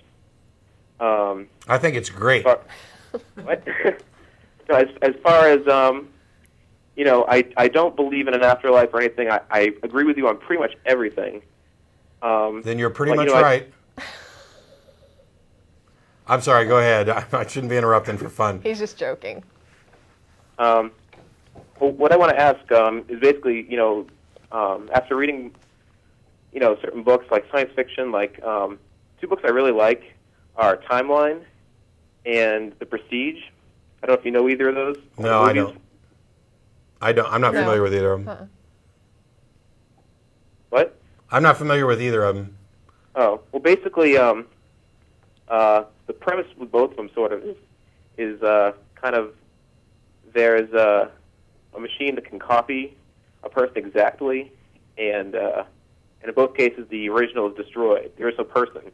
I think it's great. What? So as far as, I don't believe in an afterlife or anything. I agree with you on pretty much everything. Then you're pretty much right. I'm sorry, go ahead. I shouldn't be interrupting for fun. He's just joking. Well, what I want to ask is basically, after reading certain books like science fiction, like 2 books I really like are Timeline and The Prestige. I don't know if you know either of those. No, I don't. I'm not familiar with either of them. Uh-uh. What? I'm not familiar with either of them. Oh, well, basically, the premise with both of them sort of is kind of there's a machine that can copy a person exactly, and in both cases, the original is destroyed. There is no person.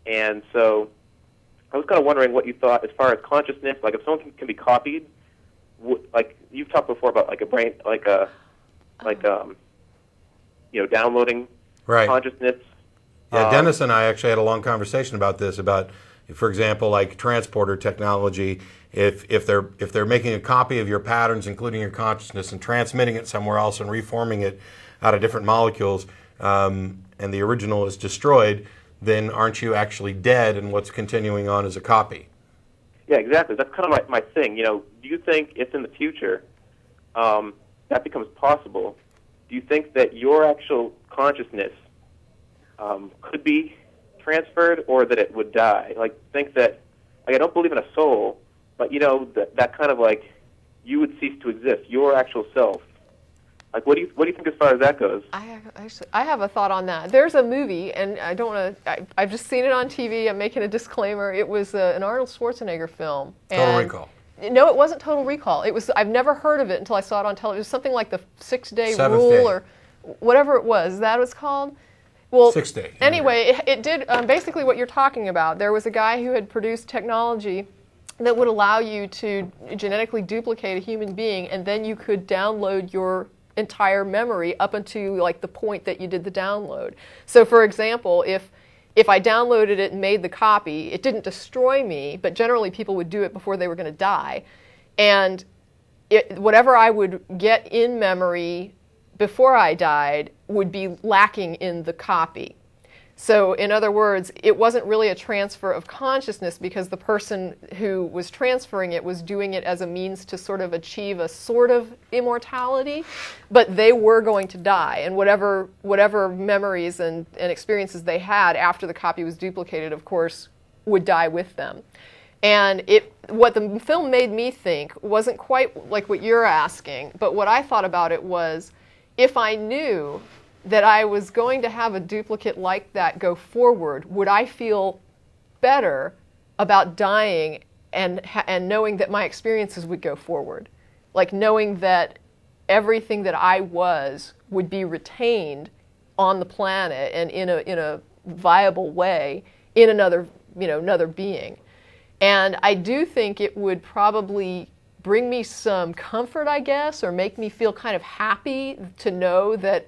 And so I was kind of wondering what you thought as far as consciousness, like if someone can be copied, like you've talked before about like a brain, downloading consciousness. Yeah, Dennis and I actually had a long conversation about this, about, for example, like transporter technology. If they're making a copy of your patterns, including your consciousness, and transmitting it somewhere else and reforming it out of different molecules, and the original is destroyed, then aren't you actually dead, and what's continuing on is a copy? Yeah, exactly. That's kind of my thing. Do you think if in the future that becomes possible, do you think that your actual consciousness could be transferred, or that it would die. Like, think that, like, I don't believe in a soul, but, you know, that kind of, like, you would cease to exist, your actual self. Like, what do you think as far as that goes? I have a thought on that. There's a movie, and I don't want to. I've just seen it on TV. I'm making a disclaimer. It was an Arnold Schwarzenegger film. Total Recall. No, it wasn't Total Recall. It was. I've never heard of it until I saw it on television. It was something like the 6-day rule Day. or whatever it was. Is that what it's called? Well, 6 day. Anyway, it did basically what you're talking about. There was a guy who had produced technology that would allow you to genetically duplicate a human being, and then you could download your entire memory up until like the point that you did the download. So for example, if I downloaded it and made the copy, it didn't destroy me, but generally people would do it before they were going to die. And whatever I would get in memory before I died would be lacking in the copy. So in other words, it wasn't really a transfer of consciousness because the person who was transferring it was doing it as a means to sort of achieve a sort of immortality, but they were going to die. And whatever memories and experiences they had after the copy was duplicated, of course, would die with them. And what the film made me think wasn't quite like what you're asking, but what I thought about it was, if I knew that I was going to have a duplicate like that go forward, would I feel better about dying and knowing that my experiences would go forward? Like knowing that everything that I was would be retained on the planet and in a viable way in another being. And I do think it would probably bring me some comfort, I guess, or make me feel kind of happy to know that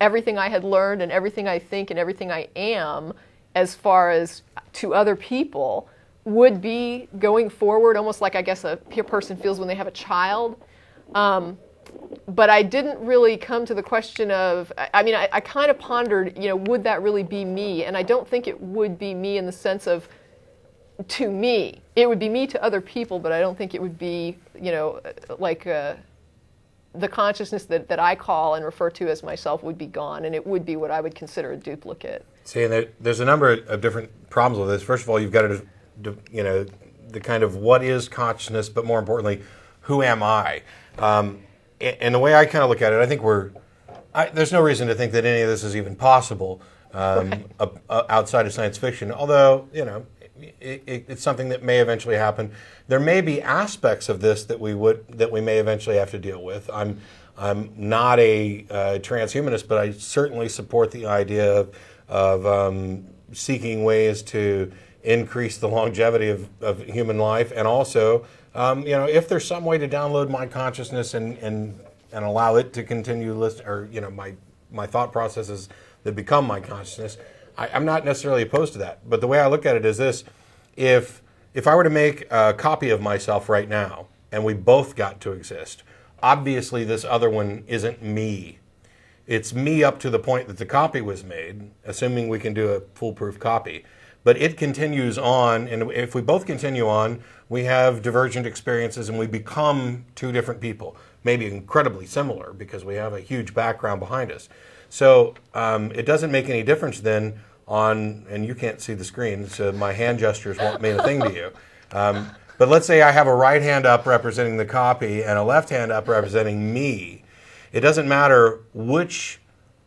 everything I had learned and everything I think and everything I am as far as to other people would be going forward, almost like I guess a person feels when they have a child. But I didn't really come to the question of, I kind of pondered, would that really be me? And I don't think it would be me in the sense of, to me. It would be me to other people, but I don't think it would be, like the consciousness that I call and refer to as myself would be gone, and it would be what I would consider a duplicate. See, and there's a number of different problems with this. First of all, you've got to, the kind of what is consciousness, but more importantly, who am I? And the way I kind of look at it, I think there's no reason to think that any of this is even possible outside of science fiction, although, it's something that may eventually happen. There may be aspects of this that we may eventually have to deal with. I'm not a transhumanist, but I certainly support the idea of seeking ways to increase the longevity of human life, and also, if there's some way to download my consciousness and allow it to continue my thought processes that become my consciousness. I'm not necessarily opposed to that, but the way I look at it is this: if I were to make a copy of myself right now, and we both got to exist, obviously this other one isn't me. It's me up to the point that the copy was made, assuming we can do a foolproof copy. But it continues on, and if we both continue on, we have divergent experiences and we become two different people, maybe incredibly similar because we have a huge background behind us. So it doesn't make any difference then and you can't see the screen, so my hand gestures won't mean a thing to you. But let's say I have a right hand up representing the copy and a left hand up representing me. It doesn't matter which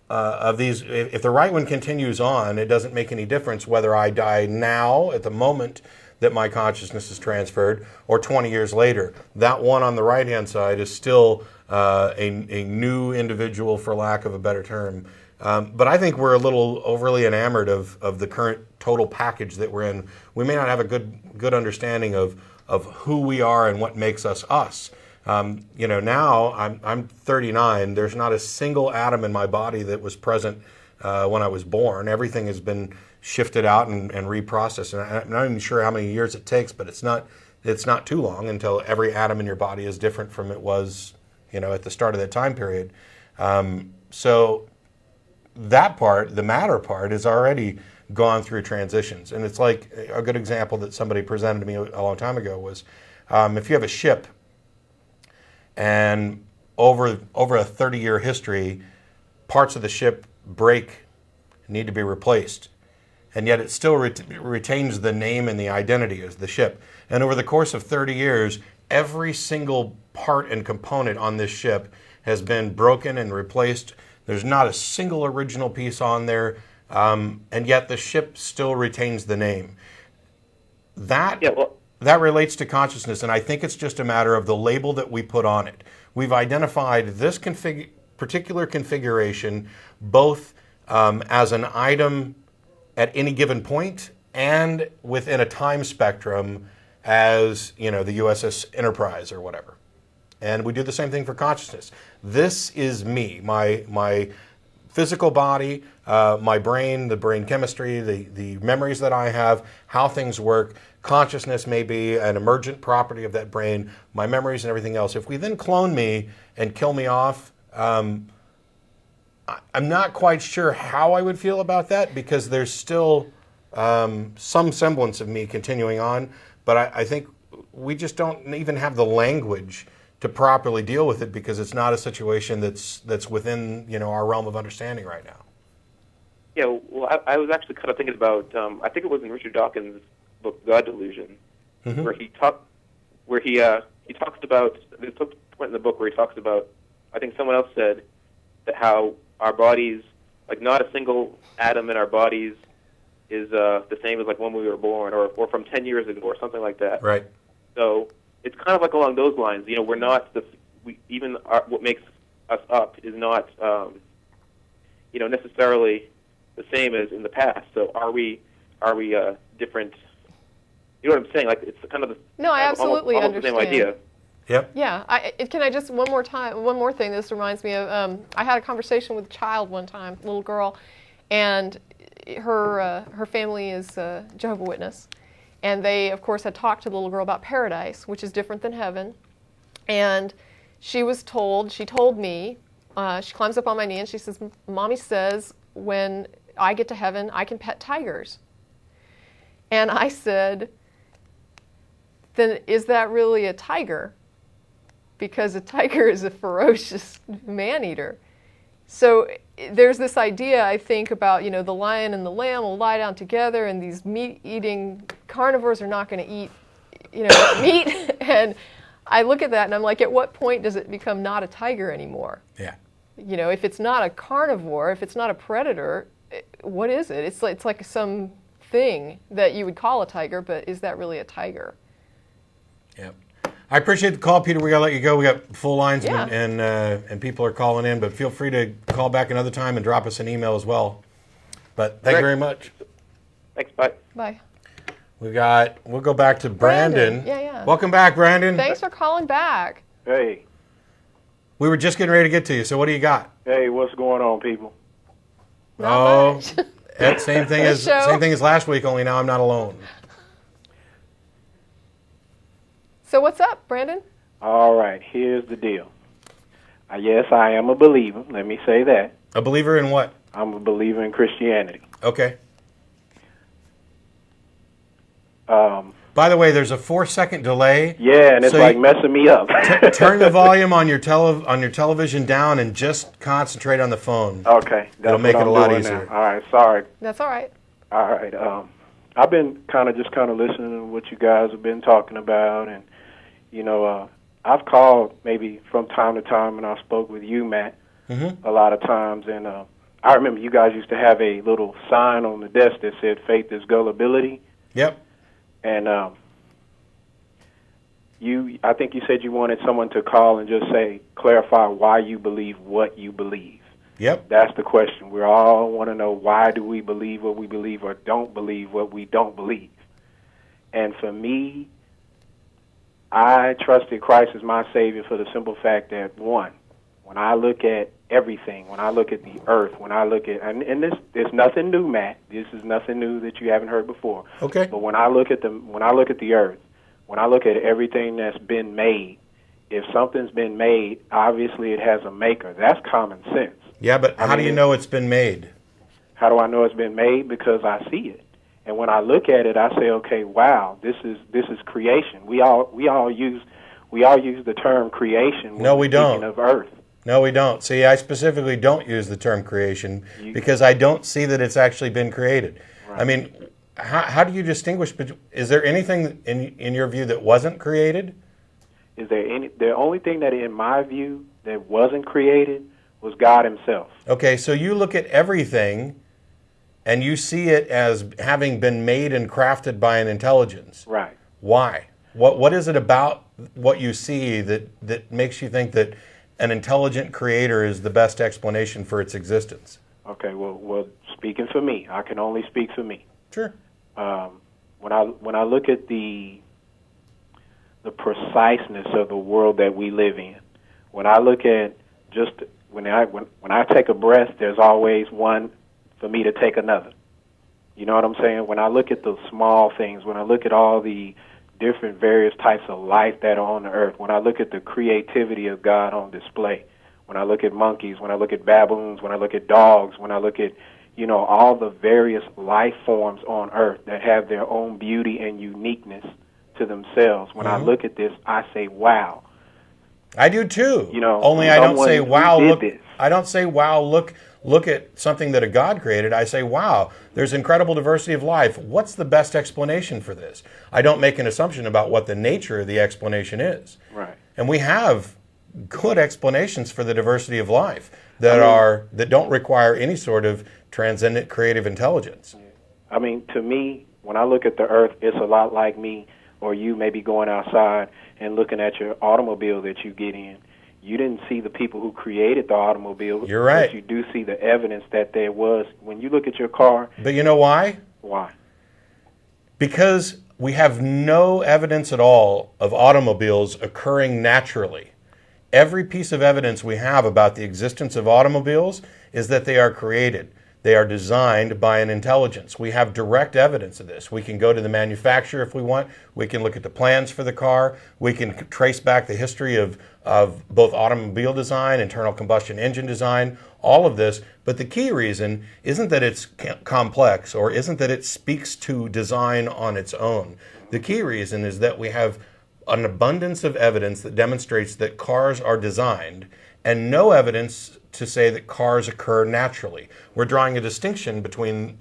of these, if the right one continues on, it doesn't make any difference whether I die now at the moment that my consciousness is transferred or 20 years later. That one on the right hand side is still a new individual, for lack of a better term. But I think we're a little overly enamored of the current total package that we're in. We may not have a good understanding of who we are and what makes us us. Now I'm 39. There's not a single atom in my body that was present when I was born. Everything has been shifted out and reprocessed. And I'm not even sure how many years it takes, but it's not too long until every atom in your body is different from it was, at the start of that time period. So that part, the matter part, is already gone through transitions. And it's like a good example that somebody presented to me a long time ago was if you have a ship and over a 30-year history, parts of the ship break need to be replaced. And yet it still retains the name and the identity as the ship. And over the course of 30 years, every single part and component on this ship has been broken and replaced. There's not a single original piece on there, and yet the ship still retains the name. That relates to consciousness, and I think it's just a matter of the label that we put on it. We've identified this particular configuration both as an item at any given point and within a time spectrum as, the USS Enterprise or whatever. And we do the same thing for consciousness. This is me, my physical body, my brain, the brain chemistry, the memories that I have, how things work. Consciousness may be an emergent property of that brain, my memories and everything else. If we then clone me and kill me off, I'm not quite sure how I would feel about that, because there's still some semblance of me continuing on, but I think we just don't even have the language to properly deal with it, because it's not a situation that's within our realm of understanding right now. Yeah, well, I was actually kind of thinking about, I think it was in Richard Dawkins' book God Delusion, Mm-hmm. where he talks about, there's a point in the book where he talks about, I think someone else said that how our bodies, like not a single atom in our bodies is the same as like when we were born, or from 10 years ago, or something like that. Right. So it's kind of like along those lines. We're not what makes us up is not necessarily the same as in the past. So are we different? You know what I'm saying? Like it's kind of the No, I absolutely almost understand. the same idea. Yep. Yeah. Can I just one more thing? This reminds me of I had a conversation with a child one time, a little girl, and her family is Jehovah Witness, and they of course had talked to the little girl about paradise, which is different than heaven, and she told me, she climbs up on my knee and she says, "Mommy says when I get to heaven, I can pet tigers." And I said, then is that really a tiger? Because a tiger is a ferocious man-eater. So there's this idea, I think, about, the lion and the lamb will lie down together, and these meat-eating carnivores are not going to eat, meat. And I look at that and I'm like, at what point does it become not a tiger anymore? Yeah. If it's not a carnivore, if it's not a predator, what is it? It's like some thing that you would call a tiger, but is that really a tiger? Yep. I appreciate the call, Peter. We got to let you go. We got full lines, Yeah. and people are calling in, but feel free to call back another time and drop us an email as well. But thank you very much. Thanks, bye. Bye. We'll go back to Brandon. Yeah. Welcome back, Brandon. Thanks for calling back. Hey, We were just getting ready to get to you, so what do you got? hey, what's going on, people? Not much. That same thing as last week, only now I'm not alone. So what's up, Brandon? All right, here's the deal. Yes, I am a believer. Let me say that. A believer in what? I'm a believer in Christianity. Okay. By the way, there's a 4-second delay. Yeah, and it's so like messing me up. Turn the volume on your television down and just concentrate on the phone. Okay. It'll make it a lot easier. Now. All right, sorry. That's all right. All right. I've been kind of listening to what you guys have been talking about, and I've called maybe from time to time, and I spoke with you, Matt, a lot of times, and I remember you guys used to have a little sign on the desk that said "Faith is gullibility." Yep. And I think you said you wanted someone to call and just clarify why you believe what you believe. Yep. That's the question. We all want to know, why do we believe what we believe or don't believe what we don't believe? And for me, I trusted Christ as my Savior for the simple fact that, one, when I look at everything, when I look at the earth, when I look at, and this is nothing new, Matt. This is nothing new that you haven't heard before. Okay. But when I look at the earth, when I look at everything that's been made, if something's been made, obviously it has a maker. That's common sense. Yeah, but how do you know it's been made? How do I know it's been made? Because I see it. And when I look at it, I say, okay, wow, this is creation. We all use the term creation when No, we we're speaking don't. of earth. No, we don't. See, I specifically don't use the term creation because I don't see that it's actually been created. Right. I mean, how do you distinguish? Is there anything in your view that wasn't created? Is there any? The only thing that, in my view, that wasn't created was God Himself. Okay, so you look at everything and you see it as having been made and crafted by an intelligence. Right. Why? What is it about what you see that makes you think that an intelligent creator is the best explanation for its existence? Okay. Well, speaking for me, I can only speak for me. Sure. When I look at the preciseness of the world that we live in, when I look at just when I take a breath, there's always one for me to take another. You know what I'm saying? When I look at the small things, when I look at all the different various types of life that are on the earth, when I look at the creativity of God on display, when I look at monkeys, when I look at baboons, when I look at dogs, when I look at, all the various life forms on earth that have their own beauty and uniqueness to themselves, when I look at this, I say, wow. I do too. Only I don't say, wow, look. This. I don't say, wow, look at something that a God created. I say, wow, there's incredible diversity of life. What's the best explanation for this? I don't make an assumption about what the nature of the explanation is. Right. And we have good explanations for the diversity of life that don't require any sort of transcendent creative intelligence. I mean, to me, when I look at the earth, it's a lot like me or you maybe going outside and looking at your automobile that you get in. You didn't see the people who created the automobile. You're right. But you do see the evidence that there was. When you look at your car. But you know why? Why? Because we have no evidence at all of automobiles occurring naturally. Every piece of evidence we have about the existence of automobiles is that they are created. They are designed by an intelligence. We have direct evidence of this. We can go to the manufacturer if we want. We can look at the plans for the car. We can trace back the history of both automobile design, internal combustion engine design, all of this. But the key reason isn't that it's complex or isn't that it speaks to design on its own. The key reason is that we have an abundance of evidence that demonstrates that cars are designed and no evidence to say that cars occur naturally. We're drawing a distinction between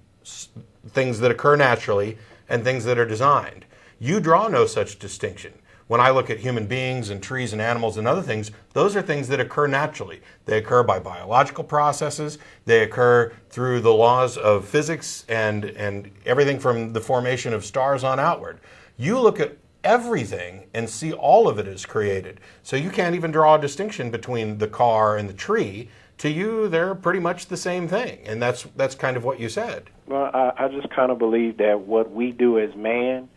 things that occur naturally and things that are designed. You draw no such distinction. When I look at human beings and trees and animals and other things, those are things that occur naturally. They occur by biological processes. They occur through the laws of physics and everything from the formation of stars on outward. You look at everything and see all of it is created. So you can't even draw a distinction between the car and the tree. To you, they're pretty much the same thing, and that's kind of what you said. Well, I just kind of believe that what we do as man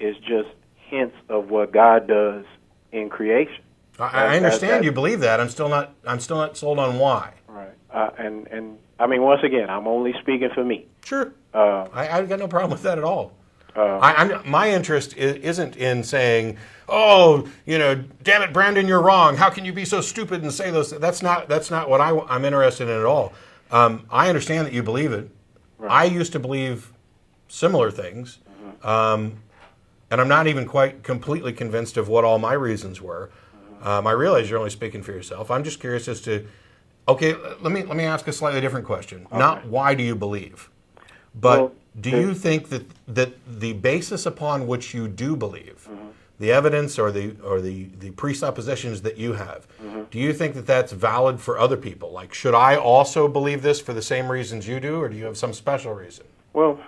is just hints of what God does in creation. I understand you believe that. I'm still not sold on why. Right. And I mean, once again, I'm only speaking for me. Sure. I've got no problem with that at all. My interest isn't in saying, oh, damn it, Brandon, you're wrong. How can you be so stupid and say those? That's not what I'm interested in at all. I understand that you believe it. Right. I used to believe similar things, and I'm not even quite completely convinced of what all my reasons were. I realize you're only speaking for yourself. I'm just curious as to, okay, let me ask a slightly different question. Okay. Not why do you believe, but do you think that the basis upon which you do believe, the evidence or the presuppositions that you have, do you think that that's valid for other people? Like, should I also believe this for the same reasons you do, or do you have some special reason? Well,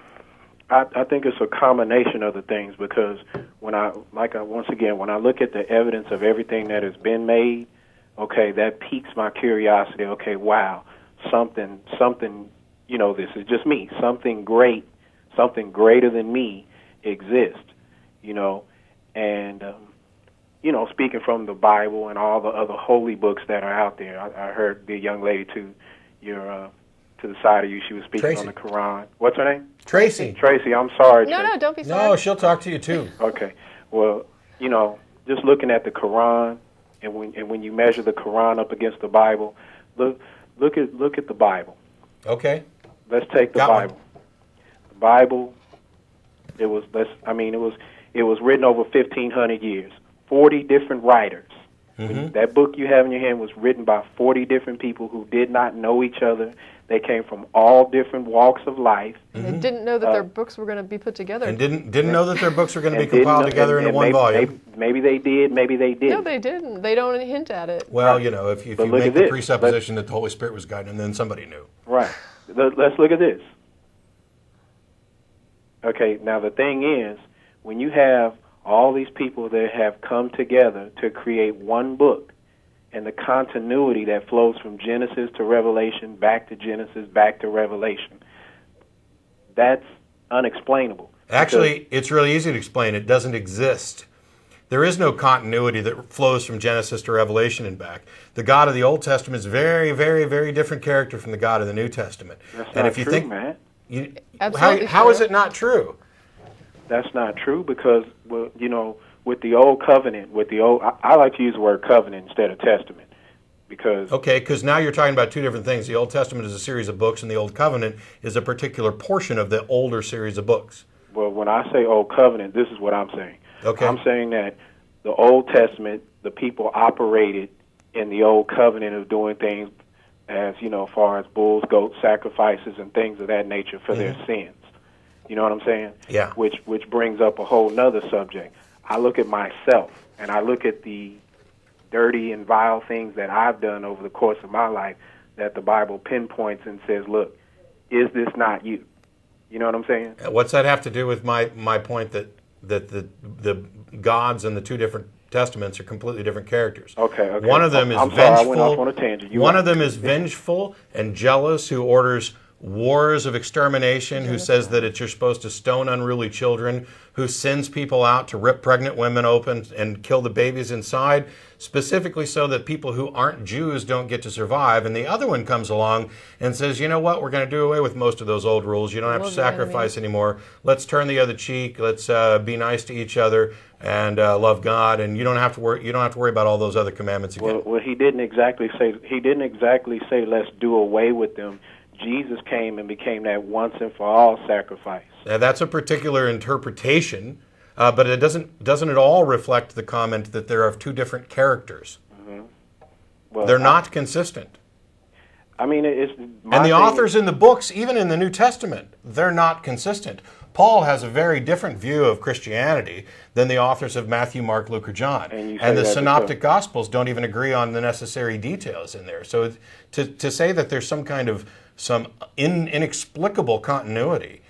I think it's a combination of the things, because once again, when I look at the evidence of everything that has been made, okay, that piques my curiosity. Okay, wow, something, this is just me. Something greater than me exists, and, speaking from the Bible and all the other holy books that are out there. I heard the young lady to the side of you, she was speaking Tracie. on the Quran. What's her name? Tracie. Tracie, I'm sorry. No, don't be sorry. No, she'll talk to you too. Okay. Well, just looking at the Quran, and when you measure the Quran up against the Bible, look at the Bible. Okay. Let's take the Bible. The Bible, it was written over 1,500 years. 40 different writers That book you have in your hand was written by 40 different people who did not know each other. They came from all different walks of life. And they didn't know that their books were going to be put together. And didn't know that their books were going to be compiled together into one volume. Maybe they did, maybe they didn't. No, they didn't. They don't hint at it. Well, you know, if you make the presupposition that the Holy Spirit was guiding, then somebody knew. Right. Let's look at this. Okay, now the thing is, when you have all these people that have come together to create one book, and the continuity that flows from Genesis to Revelation, back to Genesis, back to Revelation, that's unexplainable. Actually, it's really easy to explain. It doesn't exist. There is no continuity that flows from Genesis to Revelation and back. The God of the Old Testament is very, very, very different character from the God of the New Testament. That's not true, Matt. How is it not true? That's not true because, well, you know, with the Old Covenant, I like to use the word covenant instead of testament because... Okay, because now you're talking about two different things. The Old Testament is a series of books, and the Old Covenant is a particular portion of the older series of books. Well, when I say Old Covenant, this is what I'm saying. Okay. I'm saying that the Old Testament, the people operated in the Old Covenant of doing things as, you know, as far as bulls, goats, sacrifices, and things of that nature for their sins. You know what I'm saying? Yeah. Which brings up a whole nother subject. I look at myself, and I look at the dirty and vile things that I've done over the course of my life that the Bible pinpoints and says, look, is this not you? You know what I'm saying? What's that have to do with my point that the gods in the two different testaments are completely different characters? Okay. One of them is I'm vengeful. Sorry, I went off on a tangent. One of them is vengeful and jealous, who orders wars of extermination, who says that you're supposed to stone unruly children, who sends people out to rip pregnant women open and kill the babies inside, specifically so that people who aren't Jews don't get to survive. And the other one comes along and says, you know what, we're going to do away with most of those old rules. You don't have to sacrifice anymore. Let's turn the other cheek. Let's be nice to each other and love God. And you don't have to worry about all those other commandments again. Well, he didn't exactly say let's do away with them. Jesus came and became that once and for all sacrifice. Now, that's a particular interpretation, but it doesn't at all reflect the comment that there are two different characters. Well, they're not consistent. I mean, and the authors in the books, even in the New Testament, they're not consistent. Paul has a very different view of Christianity than the authors of Matthew, Mark, Luke, or John. And the Synoptic Gospels don't even agree on the necessary details in there. So to say that there's some kind of inexplicable continuity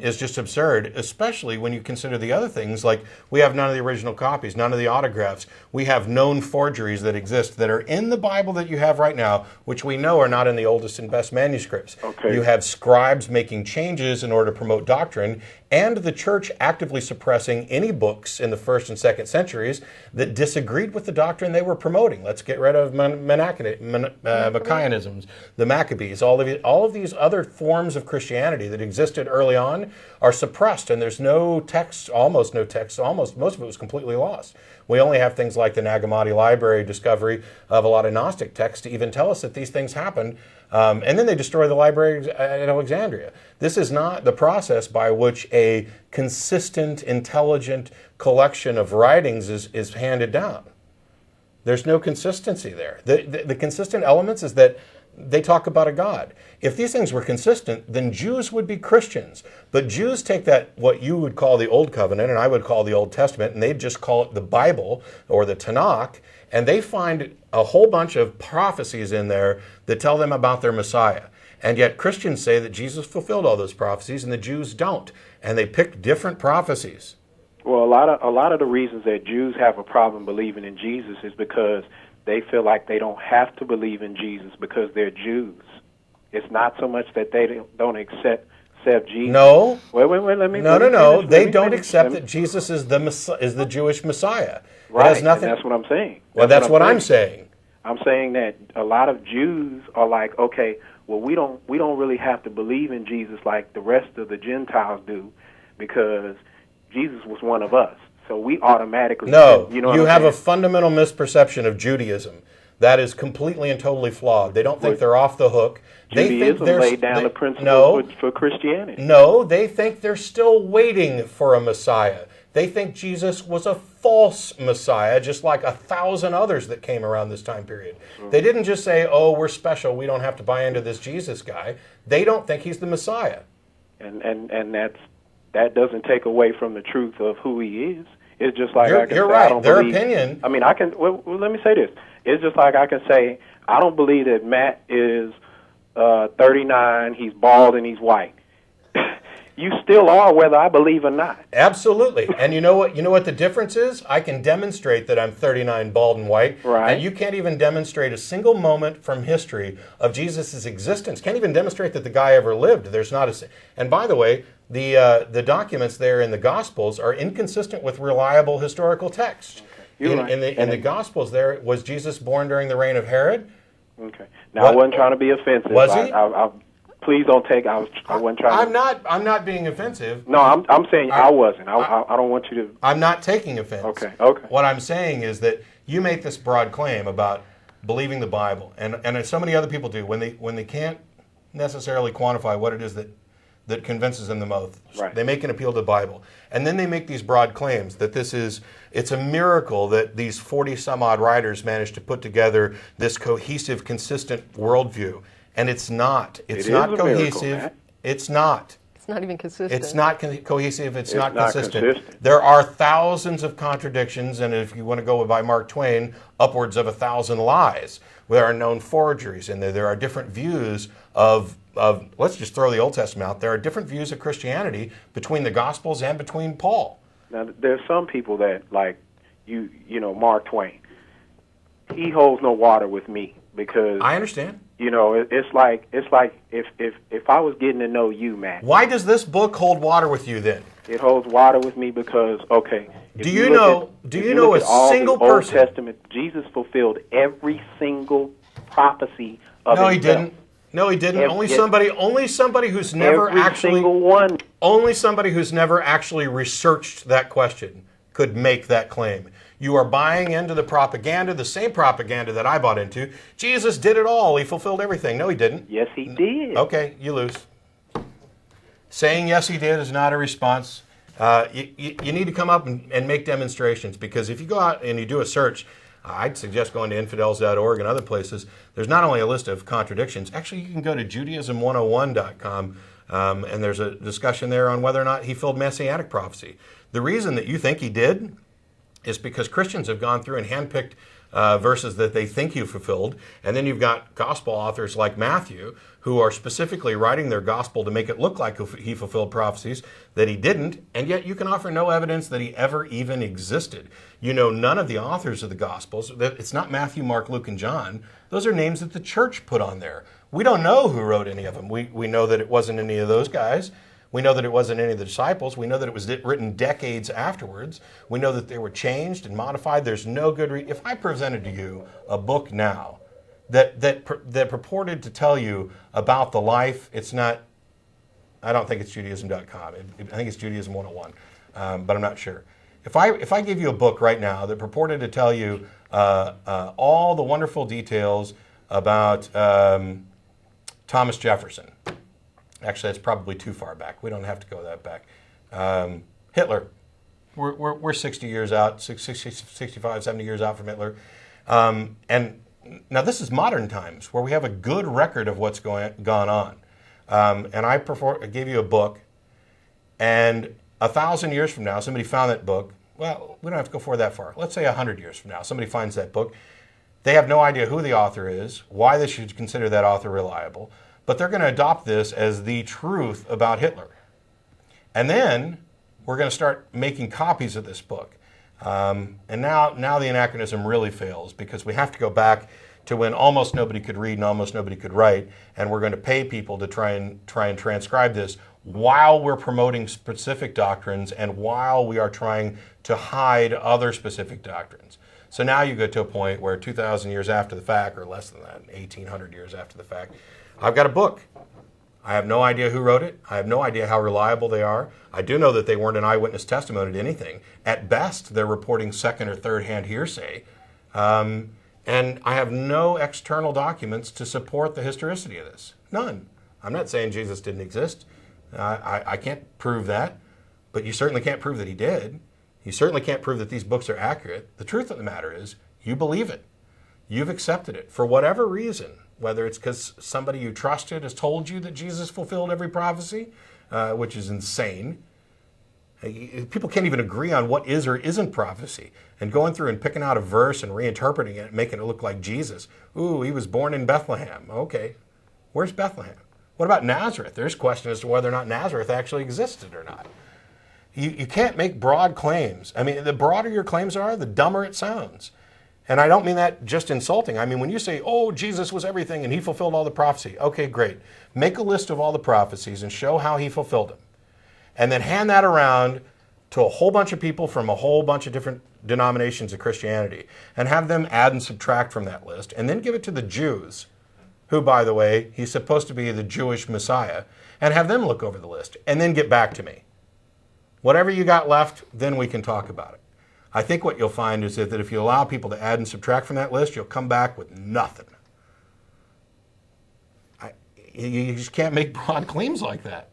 is just absurd, especially when you consider the other things, like we have none of the original copies, none of the autographs. We have known forgeries that exist that are in the Bible that you have right now, which we know are not in the oldest and best manuscripts. Okay. You have scribes making changes in order to promote doctrine, and the church actively suppressing any books in the 1st and 2nd centuries that disagreed with the doctrine they were promoting. Let's get rid of Maccabeisms, the Maccabees, all of these other forms of Christianity that existed early on are suppressed, and there's no text, almost no text, most of it was completely lost. We only have things like the Nag Hammadi Library discovery of a lot of Gnostic texts to even tell us that these things happened. And then they destroy the library at Alexandria. This is not the process by which a consistent, intelligent collection of writings is handed down. There's no consistency there. The consistent elements is that they talk about a God. If these things were consistent, then Jews would be Christians. But Jews take that, what you would call the Old Covenant, and I would call the Old Testament, and they'd just call it the Bible or the Tanakh, and they find a whole bunch of prophecies in there that tell them about their Messiah. And yet Christians say that Jesus fulfilled all those prophecies, and the Jews don't. And they pick different prophecies. Well, a lot of the reasons that Jews have a problem believing in Jesus is because they feel like they don't have to believe in Jesus because they're Jews. It's not so much that they don't accept Jesus. No. Wait. Let me. No. They don't accept that Jesus is the Jewish Messiah. Right. It has nothing. And that's what I'm saying. That's what I'm saying. I'm saying that a lot of Jews are like, okay, well, we don't really have to believe in Jesus like the rest of the Gentiles do, because Jesus was one of us. So we automatically... No, you have a fundamental misperception of Judaism. That is completely and totally flawed. They don't think they're off the hook. Judaism laid down the principles for Christianity. No, they think they're still waiting for a Messiah. They think Jesus was a false Messiah, just like 1,000 others that came around this time period. They didn't just say, oh, we're special, we don't have to buy into this Jesus guy. They don't think he's the Messiah. And that doesn't take away from the truth of who he is. It's just like I can you're say, right. I don't Their believe, opinion. I mean, I can. Well, let me say this. It's just like I can say, I don't believe that Matt is 39. He's bald and he's white. You still are, whether I believe or not. Absolutely. And you know what? You know what the difference is? I can demonstrate that I'm 39, bald and white. Right. And you can't even demonstrate a single moment from history of Jesus' existence. Can't even demonstrate that the guy ever lived. There's not a. And by the way, the documents there in the Gospels are inconsistent with reliable historical texts. Okay. You're right. In the Gospels, there was Jesus born during the reign of Herod. Okay. Now, I wasn't trying to be offensive. Was he? Please don't take. I wasn't trying. I'm not being offensive. No, I'm saying I wasn't. I don't want you to. I'm not taking offense. Okay. What I'm saying is that you make this broad claim about believing the Bible, and so many other people do when they can't necessarily quantify what it is that convinces them the most. Right. They make an appeal to the Bible, and then they make these broad claims that it's a miracle that these 40 some odd writers managed to put together this cohesive, consistent worldview. And it's not. It's not cohesive. Miracle, it's not. It's not even consistent. It's not cohesive. It's not not consistent. consistent. There are thousands of contradictions, and if you want to go by Mark Twain, upwards of 1,000 lies. There are known forgeries, and there are different views of. Let's just throw the Old Testament out. There are different views of Christianity between the Gospels and between Paul. Now, there's some people that like you know, Mark Twain. He holds no water with me because I understand. You know, it's like if I was getting to know you, Matt. Why does this book hold water with you then? It holds water with me because Do you know a single person? Old Testament, Jesus fulfilled every single prophecy of No, he himself. didn't. No, he didn't. Only somebody who's never Every actually single one. Only somebody who's never actually researched that question could make that claim. You are buying into the propaganda, the same propaganda that I bought into. Jesus did it all. He fulfilled everything. No, he didn't. Yes, he did. Okay, you lose. Saying yes, he did is not a response. You need to come up and make demonstrations, because if you go out and you do a search, I'd suggest going to infidels.org and other places. There's not only a list of contradictions. Actually, you can go to judaism101.com, and there's a discussion there on whether or not he filled messianic prophecy. The reason that you think he did is because Christians have gone through and handpicked verses that they think he fulfilled, and then you've got gospel authors like Matthew who are specifically writing their gospel to make it look like he fulfilled prophecies that he didn't, and yet you can offer no evidence that he ever even existed. You know none of the authors of the Gospels. It's not Matthew, Mark, Luke, and John. Those are names that the church put on there. We don't know who wrote any of them. We know that it wasn't any of those guys. We know that it wasn't any of the disciples. We know that it was written decades afterwards. We know that they were changed and modified. There's no good reason. If I presented to you a book now that purported to tell you about the life, it's not, I don't think it's Judaism.com. I think it's Judaism 101, but I'm not sure. If I give you a book right now that purported to tell you all the wonderful details about Thomas Jefferson, actually, that's probably too far back. We don't have to go that back. Hitler. We're 60 years out, 65, 70 years out from Hitler. And now this is modern times where we have a good record of what's gone on. And I gave you a book, and 1,000 years from now, somebody found that book. Well, we don't have to go forward that far. Let's say 100 years from now, somebody finds that book. They have no idea who the author is, why they should consider that author reliable, but they're going to adopt this as the truth about Hitler. And then we're going to start making copies of this book. And now the anachronism really fails, because we have to go back to when almost nobody could read and almost nobody could write, and we're going to pay people to try and transcribe this while we're promoting specific doctrines and while we are trying to hide other specific doctrines. So now you get to a point where 2,000 years after the fact, or less than that, 1,800 years after the fact, I've got a book. I have no idea who wrote it. I have no idea how reliable they are. I do know that they weren't an eyewitness testimony to anything. At best, they're reporting second or third hand hearsay. And I have no external documents to support the historicity of this. None. I'm not saying Jesus didn't exist. I can't prove that. But you certainly can't prove that he did. You certainly can't prove that these books are accurate. The truth of the matter is, you believe it. You've accepted it for whatever reason, whether it's because somebody you trusted has told you that Jesus fulfilled every prophecy, which is insane. People can't even agree on what is or isn't prophecy. And going through and picking out a verse and reinterpreting it, making it look like Jesus. Ooh, he was born in Bethlehem. Okay, where's Bethlehem? What about Nazareth? There's question as to whether or not Nazareth actually existed or not. You can't make broad claims. I mean, the broader your claims are, the dumber it sounds. And I don't mean that just insulting. I mean, when you say, oh, Jesus was everything and he fulfilled all the prophecy. Okay, great. Make a list of all the prophecies and show how he fulfilled them. And then hand that around to a whole bunch of people from a whole bunch of different denominations of Christianity and have them add and subtract from that list. And then give it to the Jews, who, by the way, he's supposed to be the Jewish Messiah, and have them look over the list and then get back to me. Whatever you got left, then we can talk about it. I think what you'll find is that if you allow people to add and subtract from that list, you'll come back with nothing. You just can't make broad claims like that.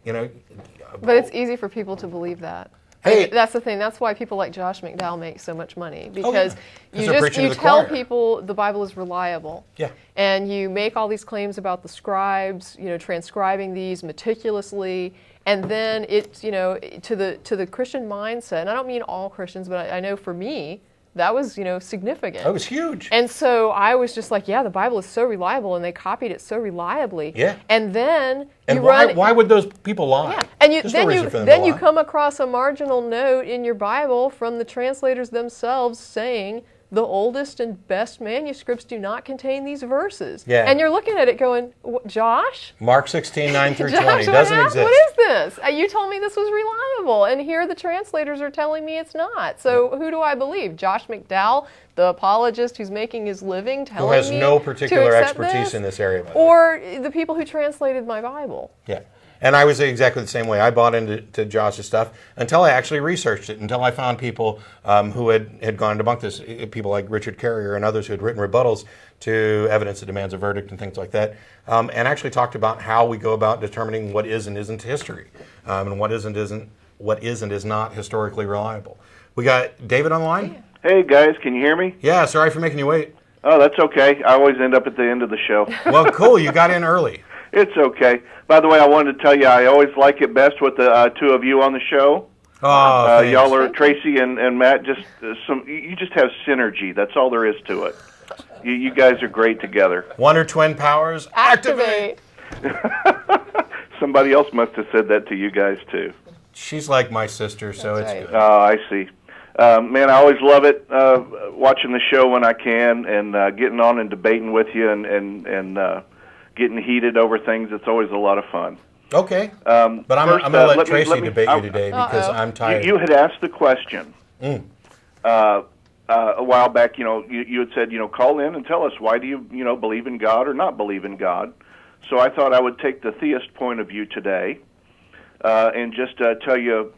But it's easy for people to believe that. Hey, that's the thing. That's why people like Josh McDowell make so much money, because they're you tell choir. people the Bible is reliable. Yeah. And you make all these claims about the scribes, transcribing these meticulously, and then it's, to the Christian mindset. And I don't mean all Christians, but I know for me that was, significant. That was huge. And so I was just like, yeah, the Bible is so reliable, and they copied it so reliably. Yeah. And then and why would those people lie? Yeah. And There's no reason for them then to you lie. come across a marginal note in your Bible from the translators themselves saying the oldest and best manuscripts do not contain these verses. Yeah. And you're looking at it going, Josh? Mark 16, 9 through Josh, 20 doesn't exist. What is this? You told me this was reliable, and here the translators are telling me it's not. So who do I believe? Josh McDowell, the apologist who's making his living, telling me who has no particular to accept expertise this? in this area, by the way. Or the people who translated my Bible? Yeah. And I was exactly the same way. I bought into Josh's stuff until I actually researched it, until I found people who had gone to debunk this, people like Richard Carrier and others who had written rebuttals to evidence that demands a verdict and things like that, and actually talked about how we go about determining what is and isn't history, and what is and is not historically reliable. We got David on the line? Hey, guys, can you hear me? Yeah, sorry for making you wait. Oh, that's okay. I always end up at the end of the show. Well, cool. You got in early. It's okay. By the way, I wanted to tell you I always like it best with the two of you on the show. Oh, y'all are Tracie and Matt. You just have synergy. That's all there is to it. You guys are great together. Wonder Twin powers activate. Somebody else must have said that to you guys too. She's like my sister, so That's it's right. good. Oh, I see. Man, I always love it watching the show when I can and getting on and debating with you and getting heated over things. It's always a lot of fun. Okay. But I'm going to let Tracie debate you today because I'm tired. You had asked the question a while back. You had said, call in and tell us why do you believe in God or not believe in God. So I thought I would take the theist point of view today and just tell you,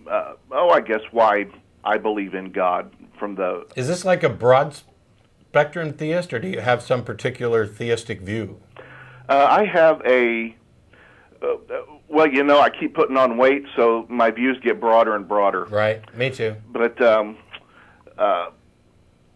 I guess why I believe in God from the. Is this like a broad spectrum theist, or do you have some particular theistic view? I have a. I keep putting on weight, so my views get broader and broader. Right, me too. But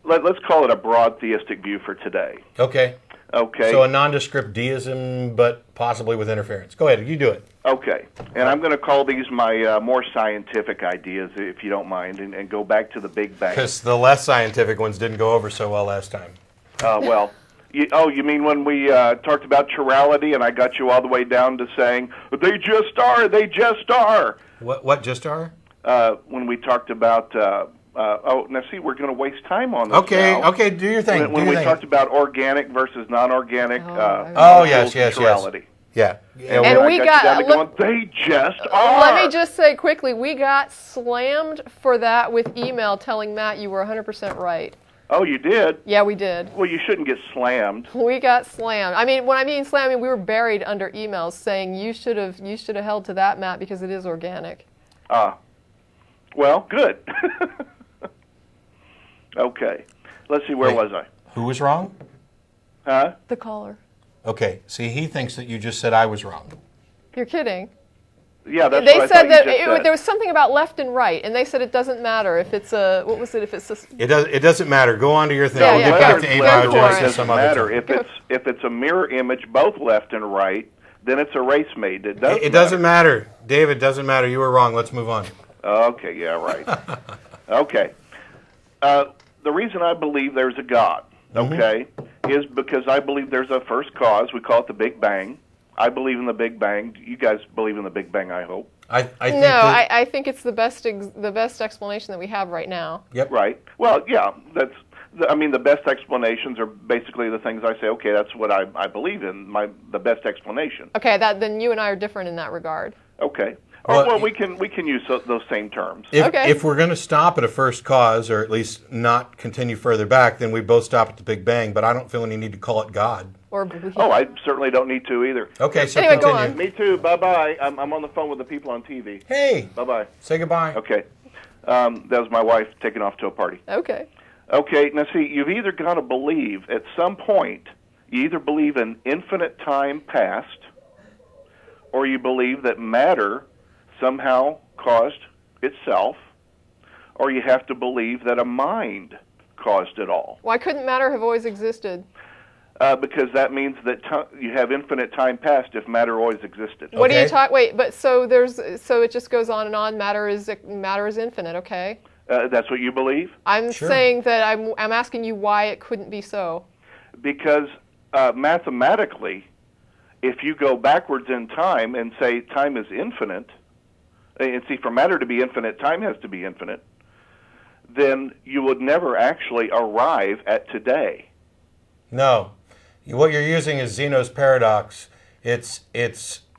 let's call it a broad theistic view for today. Okay. Okay. So a nondescript deism, but possibly with interference. Go ahead, you do it. Okay. And I'm going to call these my more scientific ideas, if you don't mind, and go back to the Big Bang. Because the less scientific ones didn't go over so well last time. You mean when we talked about chirality and I got you all the way down to saying, they just are. What just are? When we talked about, now see, we're going to waste time on this now. Okay, do your thing. When we talked about organic versus non-organic, yes. chirality. Yeah. And we got they just are. Let me just say quickly, we got slammed for that with email telling Matt you were 100% right. Oh, you did? Yeah, we did. Well, you shouldn't get slammed. We got slammed. I mean, when I mean slammed, we were buried under emails saying you should have held to that, Matt, because it is organic. Well, good. Okay. Let's see, where was I? Who was wrong? Huh? The caller. Okay, see, he thinks that you just said I was wrong. You're kidding. Yeah, that's They what I said thought that you just said. there was something about left and right, and they said it doesn't matter if it's a, what was it, if it's a... It doesn't matter. Go on to your thing. Yeah, We'll yeah, get go- back to go for apologists it. some doesn't other matter. time. If it's a mirror image, both left and right, then it's a race made. It doesn't. It doesn't matter. David, doesn't matter. You were wrong. Let's move on. Okay, yeah, right. Okay. The reason I believe there's a God, okay, is because I believe there's a first cause. We call it the Big Bang. I believe in the Big Bang. You guys believe in the Big Bang, I hope. I think No, that, I think it's the best explanation that we have right now. Yep. Right. Well, yeah, the best explanations are basically the things I say, okay, that's what I believe in, the best explanation. Okay, then you and I are different in that regard. Okay. Well, We can use those same terms. Okay. If we're going to stop at a first cause, or at least not continue further back, then we both stop at the Big Bang. But I don't feel any need to call it God. Or Oh, I certainly don't need to either. Okay, so Anyway, go continue. on. Me too. Bye-bye. I'm on the phone with the people on TV. Hey, Bye-bye. say goodbye. Okay. That was my wife taking off to a party. Okay. Okay, now see, you've either got to believe at some point, you either believe in infinite time past, or you believe that matter somehow caused itself, or you have to believe that a mind caused it all. Why couldn't matter have always existed? Because that means that you have infinite time past if matter always existed. What are you Okay. talking? Wait, but so it just goes on and on. Matter is infinite. Okay. That's what you believe? I'm Sure. saying that I'm asking you why it couldn't be so. Because mathematically, if you go backwards in time and say time is infinite, and see, for matter to be infinite, time has to be infinite, then you would never actually arrive at today. No. What you're using is Zeno's paradox. It's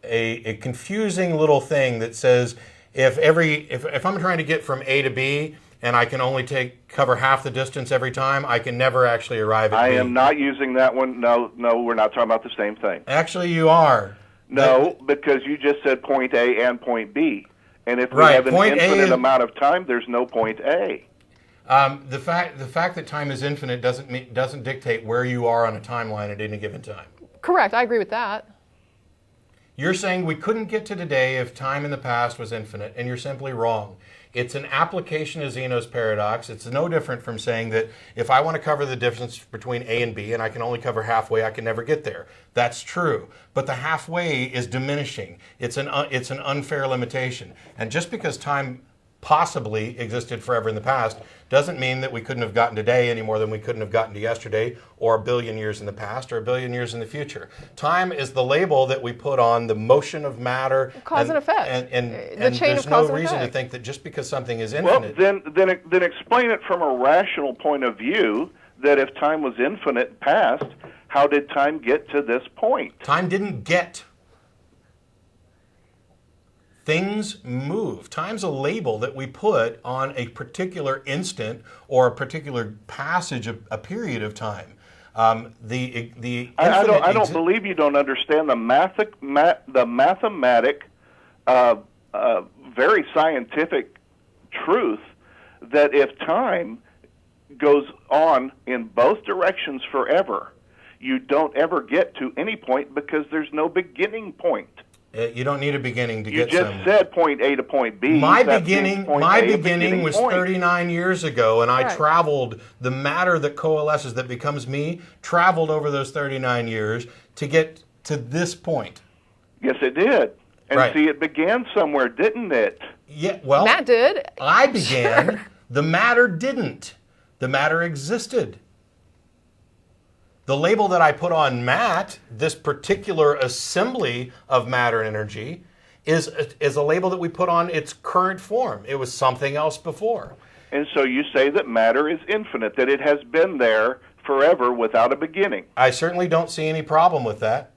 a confusing little thing that says if I'm trying to get from A to B and I can only cover half the distance every time, I can never actually arrive at B. I am not using that one. No, we're not talking about the same thing. Actually, you are. No, because you just said point A and point B. And if we Right, have an point A infinite is- amount of time, there's no point A. The fact that time is infinite doesn't dictate where you are on a timeline at any given time. Correct. I agree with that. You're saying we couldn't get to today if time in the past was infinite, and you're simply wrong. It's an application of Zeno's paradox. It's no different from saying that if I want to cover the difference between A and B and I can only cover halfway, I can never get there. That's true. But the halfway is diminishing. It's an unfair limitation. And just because time possibly existed forever in the past doesn't mean that we couldn't have gotten today any more than we couldn't have gotten to yesterday or a billion years in the past or a billion years in the future. Time is the label that we put on the motion of matter. Cause and effect. And The chain there's of no cause and reason to effect. think that just because something is Well, infinite. then explain it from a rational point of view that if time was infinite past, how did time get to this point? Time didn't get. Things move. Time's a label that we put on a particular instant or a particular passage of a period of time. The I infinite don't believe you don't understand the mathematic, very scientific truth that if time goes on in both directions forever, you don't ever get to any point because there's no beginning point. You don't need a beginning to You get just somewhere. said point A to point B. My That beginning, means point my A to beginning was point. 39 years ago, and I Right. traveled the matter that coalesces, that becomes me, traveled over those 39 years to get to this point. Yes, it did. And Right. see, it began somewhere, didn't it? Yeah, well, Matt did. I began. The matter didn't. The matter existed. The label that I put on Matt, this particular assembly of matter and energy, is a label that we put on its current form. It was something else before. And so you say that matter is infinite, that it has been there forever without a beginning. I certainly don't see any problem with that.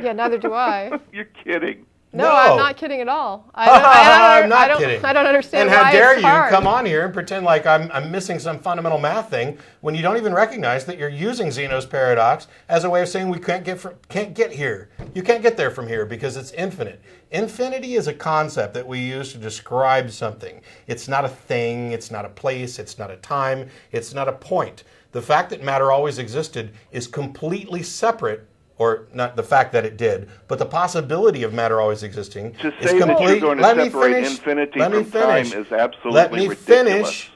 Yeah, neither do I. You're kidding. No, I'm not kidding at all. I'm not kidding. I don't understand And how why dare it's you hard. come on here and pretend like I'm missing some fundamental math thing when you don't even recognize that you're using Zeno's paradox as a way of saying we can't get here. You can't get there from here because it's infinite. Infinity is a concept that we use to describe something. It's not a thing, it's not a place, it's not a time, it's not a point. The fact that matter always existed is completely separate or not the fact that it did, but the possibility of matter always existing To is say that complete. you're going to Let me separate finish. infinity Let me from time finish. is absolutely Let me ridiculous. finish.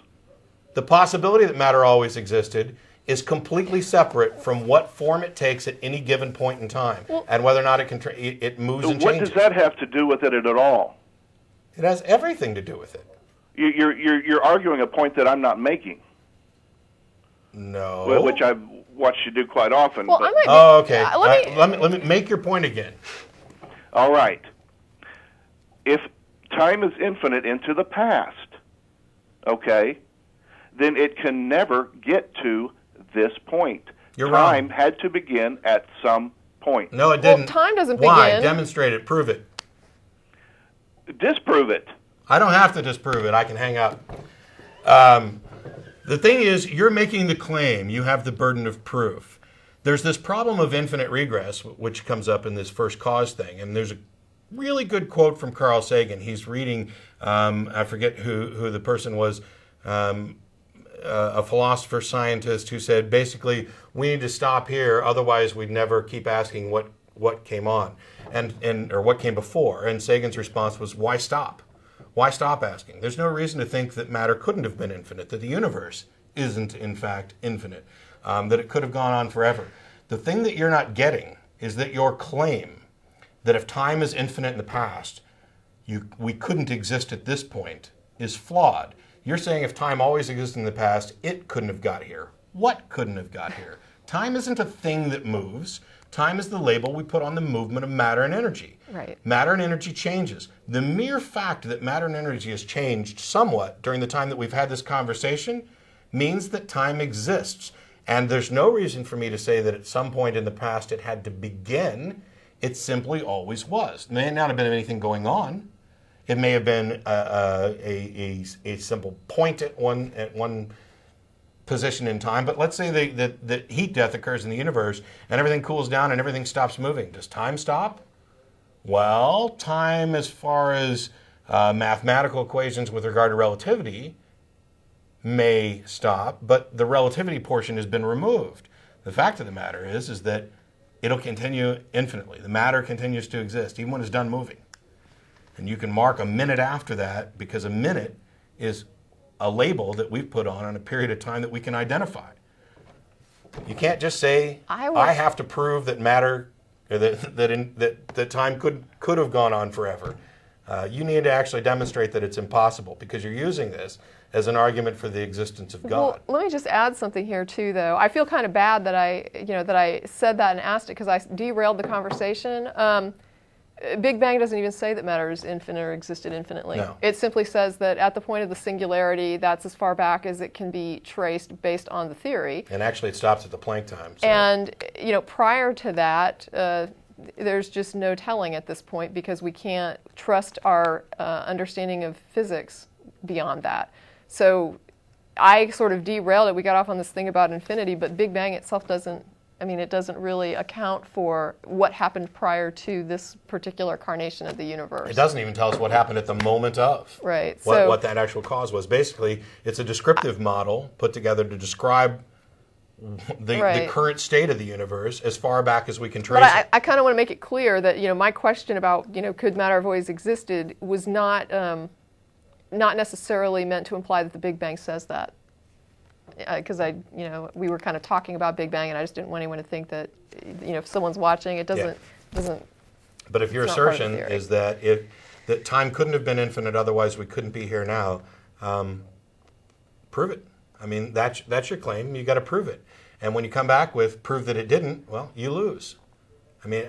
The possibility that matter always existed is completely separate from what form it takes at any given point in time, and whether or not it moves and What changes. does that have to do with it at all? It has everything to do with it. You're arguing a point that I'm not making, No. which I've watched you do quite often. Well, but- I might be, Oh, okay. let me Let me make your point again. All right. If time is infinite into the past, okay, then it can never get to this point. You're time wrong. had to begin at some point. No, it Well, didn't. time doesn't Why? begin. Demonstrate it. Prove it. Disprove it. I don't have to disprove it. I can hang up. The thing is, you're making the claim. You have the burden of proof. There's this problem of infinite regress, which comes up in this first cause thing. And there's a really good quote from Carl Sagan. He's reading, I forget who the person was, a philosopher scientist who said, basically, we need to stop here, otherwise we'd never keep asking what came on, or what came before. And Sagan's response was, why stop? Why stop asking? There's no reason to think that matter couldn't have been infinite, that the universe isn't, in fact, infinite, that it could have gone on forever. The thing that you're not getting is that your claim that if time is infinite in the past, we couldn't exist at this point is flawed. You're saying if time always existed in the past, it couldn't have got here. What couldn't have got here? Time isn't a thing that moves. Time is the label we put on the movement of matter and energy. Right. Matter and energy changes. The mere fact that matter and energy has changed somewhat during the time that we've had this conversation means that time exists. And there's no reason for me to say that at some point in the past it had to begin. It simply always was. There may not have been anything going on. It may have been a simple point at one position in time, but let's say that heat death occurs in the universe and everything cools down and everything stops moving. Does time stop? Well, time as far as mathematical equations with regard to relativity may stop, but the relativity portion has been removed. The fact of the matter is that it'll continue infinitely. The matter continues to exist even when it's done moving. And you can mark a minute after that because a minute is a label that we've put on a period of time that we can identify. You can't just say, I have to prove that matter, or that time could have gone on forever. You need to actually demonstrate that it's impossible because you're using this as an argument for the existence of God. Well, let me just add something here too, though. I feel kind of bad that I said that and asked it because I derailed the conversation. Big Bang doesn't even say that matter is infinite or existed infinitely. No. It simply says that at the point of the singularity, that's as far back as it can be traced based on the theory. And actually it stops at the Planck time. So. And prior to that, there's just no telling at this point because we can't trust our understanding of physics beyond that. So I sort of derailed it. We got off on this thing about infinity, but Big Bang itself doesn't really account for what happened prior to this particular carnation of the universe. It doesn't even tell us what happened at the moment of. Right. What that actual cause was. Basically, it's a descriptive model put together to describe the current state of the universe as far back as we can trace it. I kind of want to make it clear that my question about could matter have always existed was not necessarily meant to imply that the Big Bang says that. Because we were kind of talking about Big Bang, and I just didn't want anyone to think that, if someone's watching, it doesn't. But if your assertion is that that time couldn't have been infinite, otherwise we couldn't be here now, prove it. I mean, that's your claim. You got to prove it. And when you come back with prove that it didn't, well, you lose. I mean,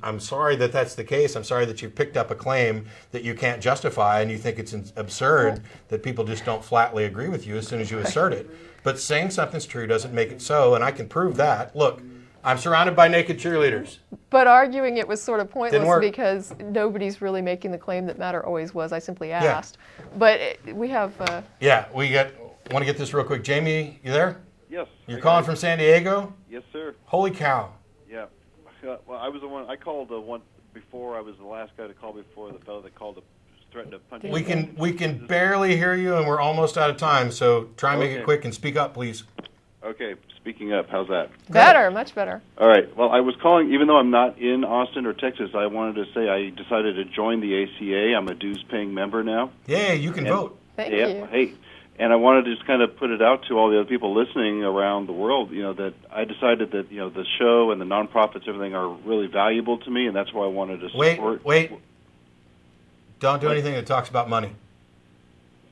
I'm sorry that that's the case. I'm sorry that you've picked up a claim that you can't justify and you think it's absurd that people just don't flatly agree with you as soon as you assert it. But saying something's true doesn't make it so, and I can prove that. Look, I'm surrounded by naked cheerleaders. But arguing it was sort of pointless Didn't work. because nobody's really making the claim that matter always was. I simply asked. Yeah. But we have... Want to get this real quick. Jamie, you there? Yes. You're calling from San Diego? Yes, sir. Holy cow. Yeah. Well, I was the one. I called the one before. I was the last guy to call before the fellow that called to threaten to punch. We can barely hear you, and we're almost out of time. So try and make it quick and speak up, please. Okay. speaking up. How's that? Better, much better. All right. Well, I was calling, even though I'm not in Austin or Texas, I wanted to say I decided to join the ACA. I'm a dues-paying member now. Yay, you can vote. Thank Yeah, you. hey, and I wanted to just kind of put it out to all the other people listening around the world, that I decided that, the show and the nonprofits, everything are really valuable to me, and that's why I wanted to support. Wait. Don't do anything that talks about money.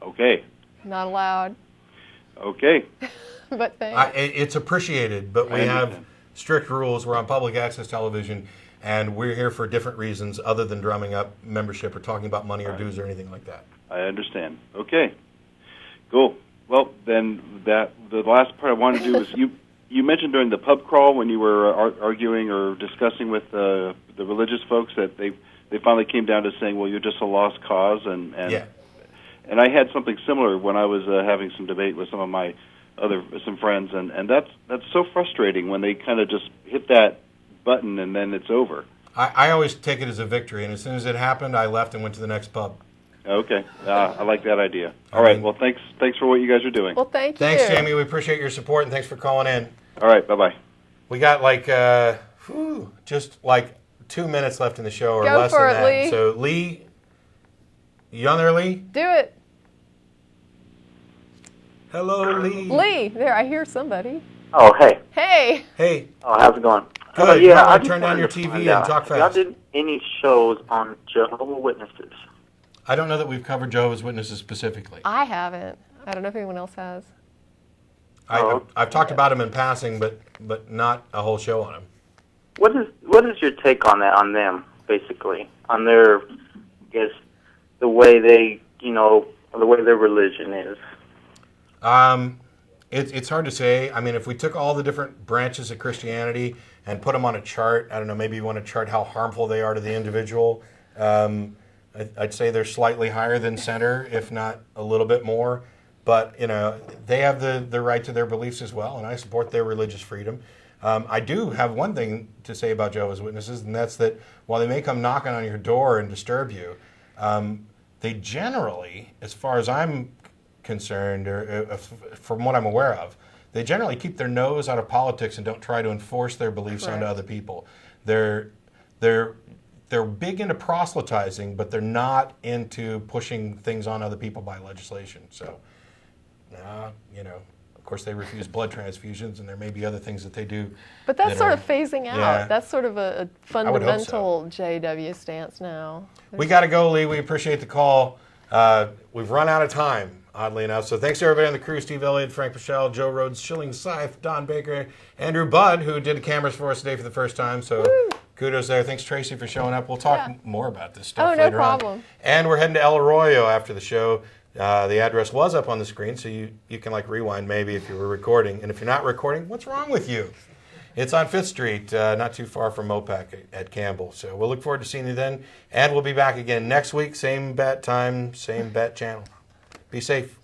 Okay. Not allowed. Okay. But thanks. It's appreciated, but we have strict rules. We're on public access television, and we're here for different reasons other than drumming up membership or talking about money or dues or anything like that. I understand. Okay. Cool. Well, then the last part I wanted to do was you mentioned during the pub crawl when you were arguing or discussing with the religious folks that they finally came down to saying, well, you're just a lost cause, and Yeah. And I had something similar when I was having some debate with some friends, and that's so frustrating when they kind of just hit that button and then it's over. I always take it as a victory, and as soon as it happened, I left and went to the next pub. Okay, I like that idea. All right, well, thanks for what you guys are doing. Well, thank you. Thanks, Jamie. We appreciate your support, and thanks for calling in. All right, bye-bye. We got just like 2 minutes left in the show, or Go less for than it, that. Lee. So, Lee, you on there, Lee? Do it. Hello, Lee. Lee, there, I hear somebody. Oh, hey. Hey. Hey. Oh, how's it going? Good. Yeah, You might I want to just turn down wanted your to TV find and out, talk have y'all fast. did any shows on Jehovah's Witnesses? I don't know that we've covered Jehovah's Witnesses specifically. I haven't. I don't know if anyone else has. I've talked about them in passing, but not a whole show on them. What is your take on that, on them, basically? On their, I guess, the way they, the way their religion is? It's hard to say. I mean, if we took all the different branches of Christianity and put them on a chart, I don't know, maybe you want to chart how harmful they are to the individual. I'd say they're slightly higher than center, if not a little bit more. But, they have the right to their beliefs as well, and I support their religious freedom. I do have one thing to say about Jehovah's Witnesses, and that's that while they may come knocking on your door and disturb you, they generally, as far as I'm concerned, or from what I'm aware of, they generally keep their nose out of politics and don't try to enforce their beliefs onto other people. They're big into proselytizing, but they're not into pushing things on other people by legislation. So, of course, they refuse blood transfusions, and there may be other things that they do. But that's sort of phasing out. Yeah. That's sort of a fundamental JW stance now. We got to go, Lee. We appreciate the call. We've run out of time, oddly enough. So thanks to everybody on the crew: Steve Elliott, Frank Pichelle, Joe Rhodes, Schilling Scythe, Don Baker, Andrew Budd, who did the cameras for us today for the first time. So kudos there. Thanks, Tracie, for showing up. We'll talk more about this stuff later on. problem. And we're heading to El Arroyo after the show. The address was up on the screen, so you can rewind maybe if you were recording. And if you're not recording, what's wrong with you? It's on 5th Street, not too far from Mopac at Campbell. So we'll look forward to seeing you then. And we'll be back again next week, same bat time, same bat channel. Be safe.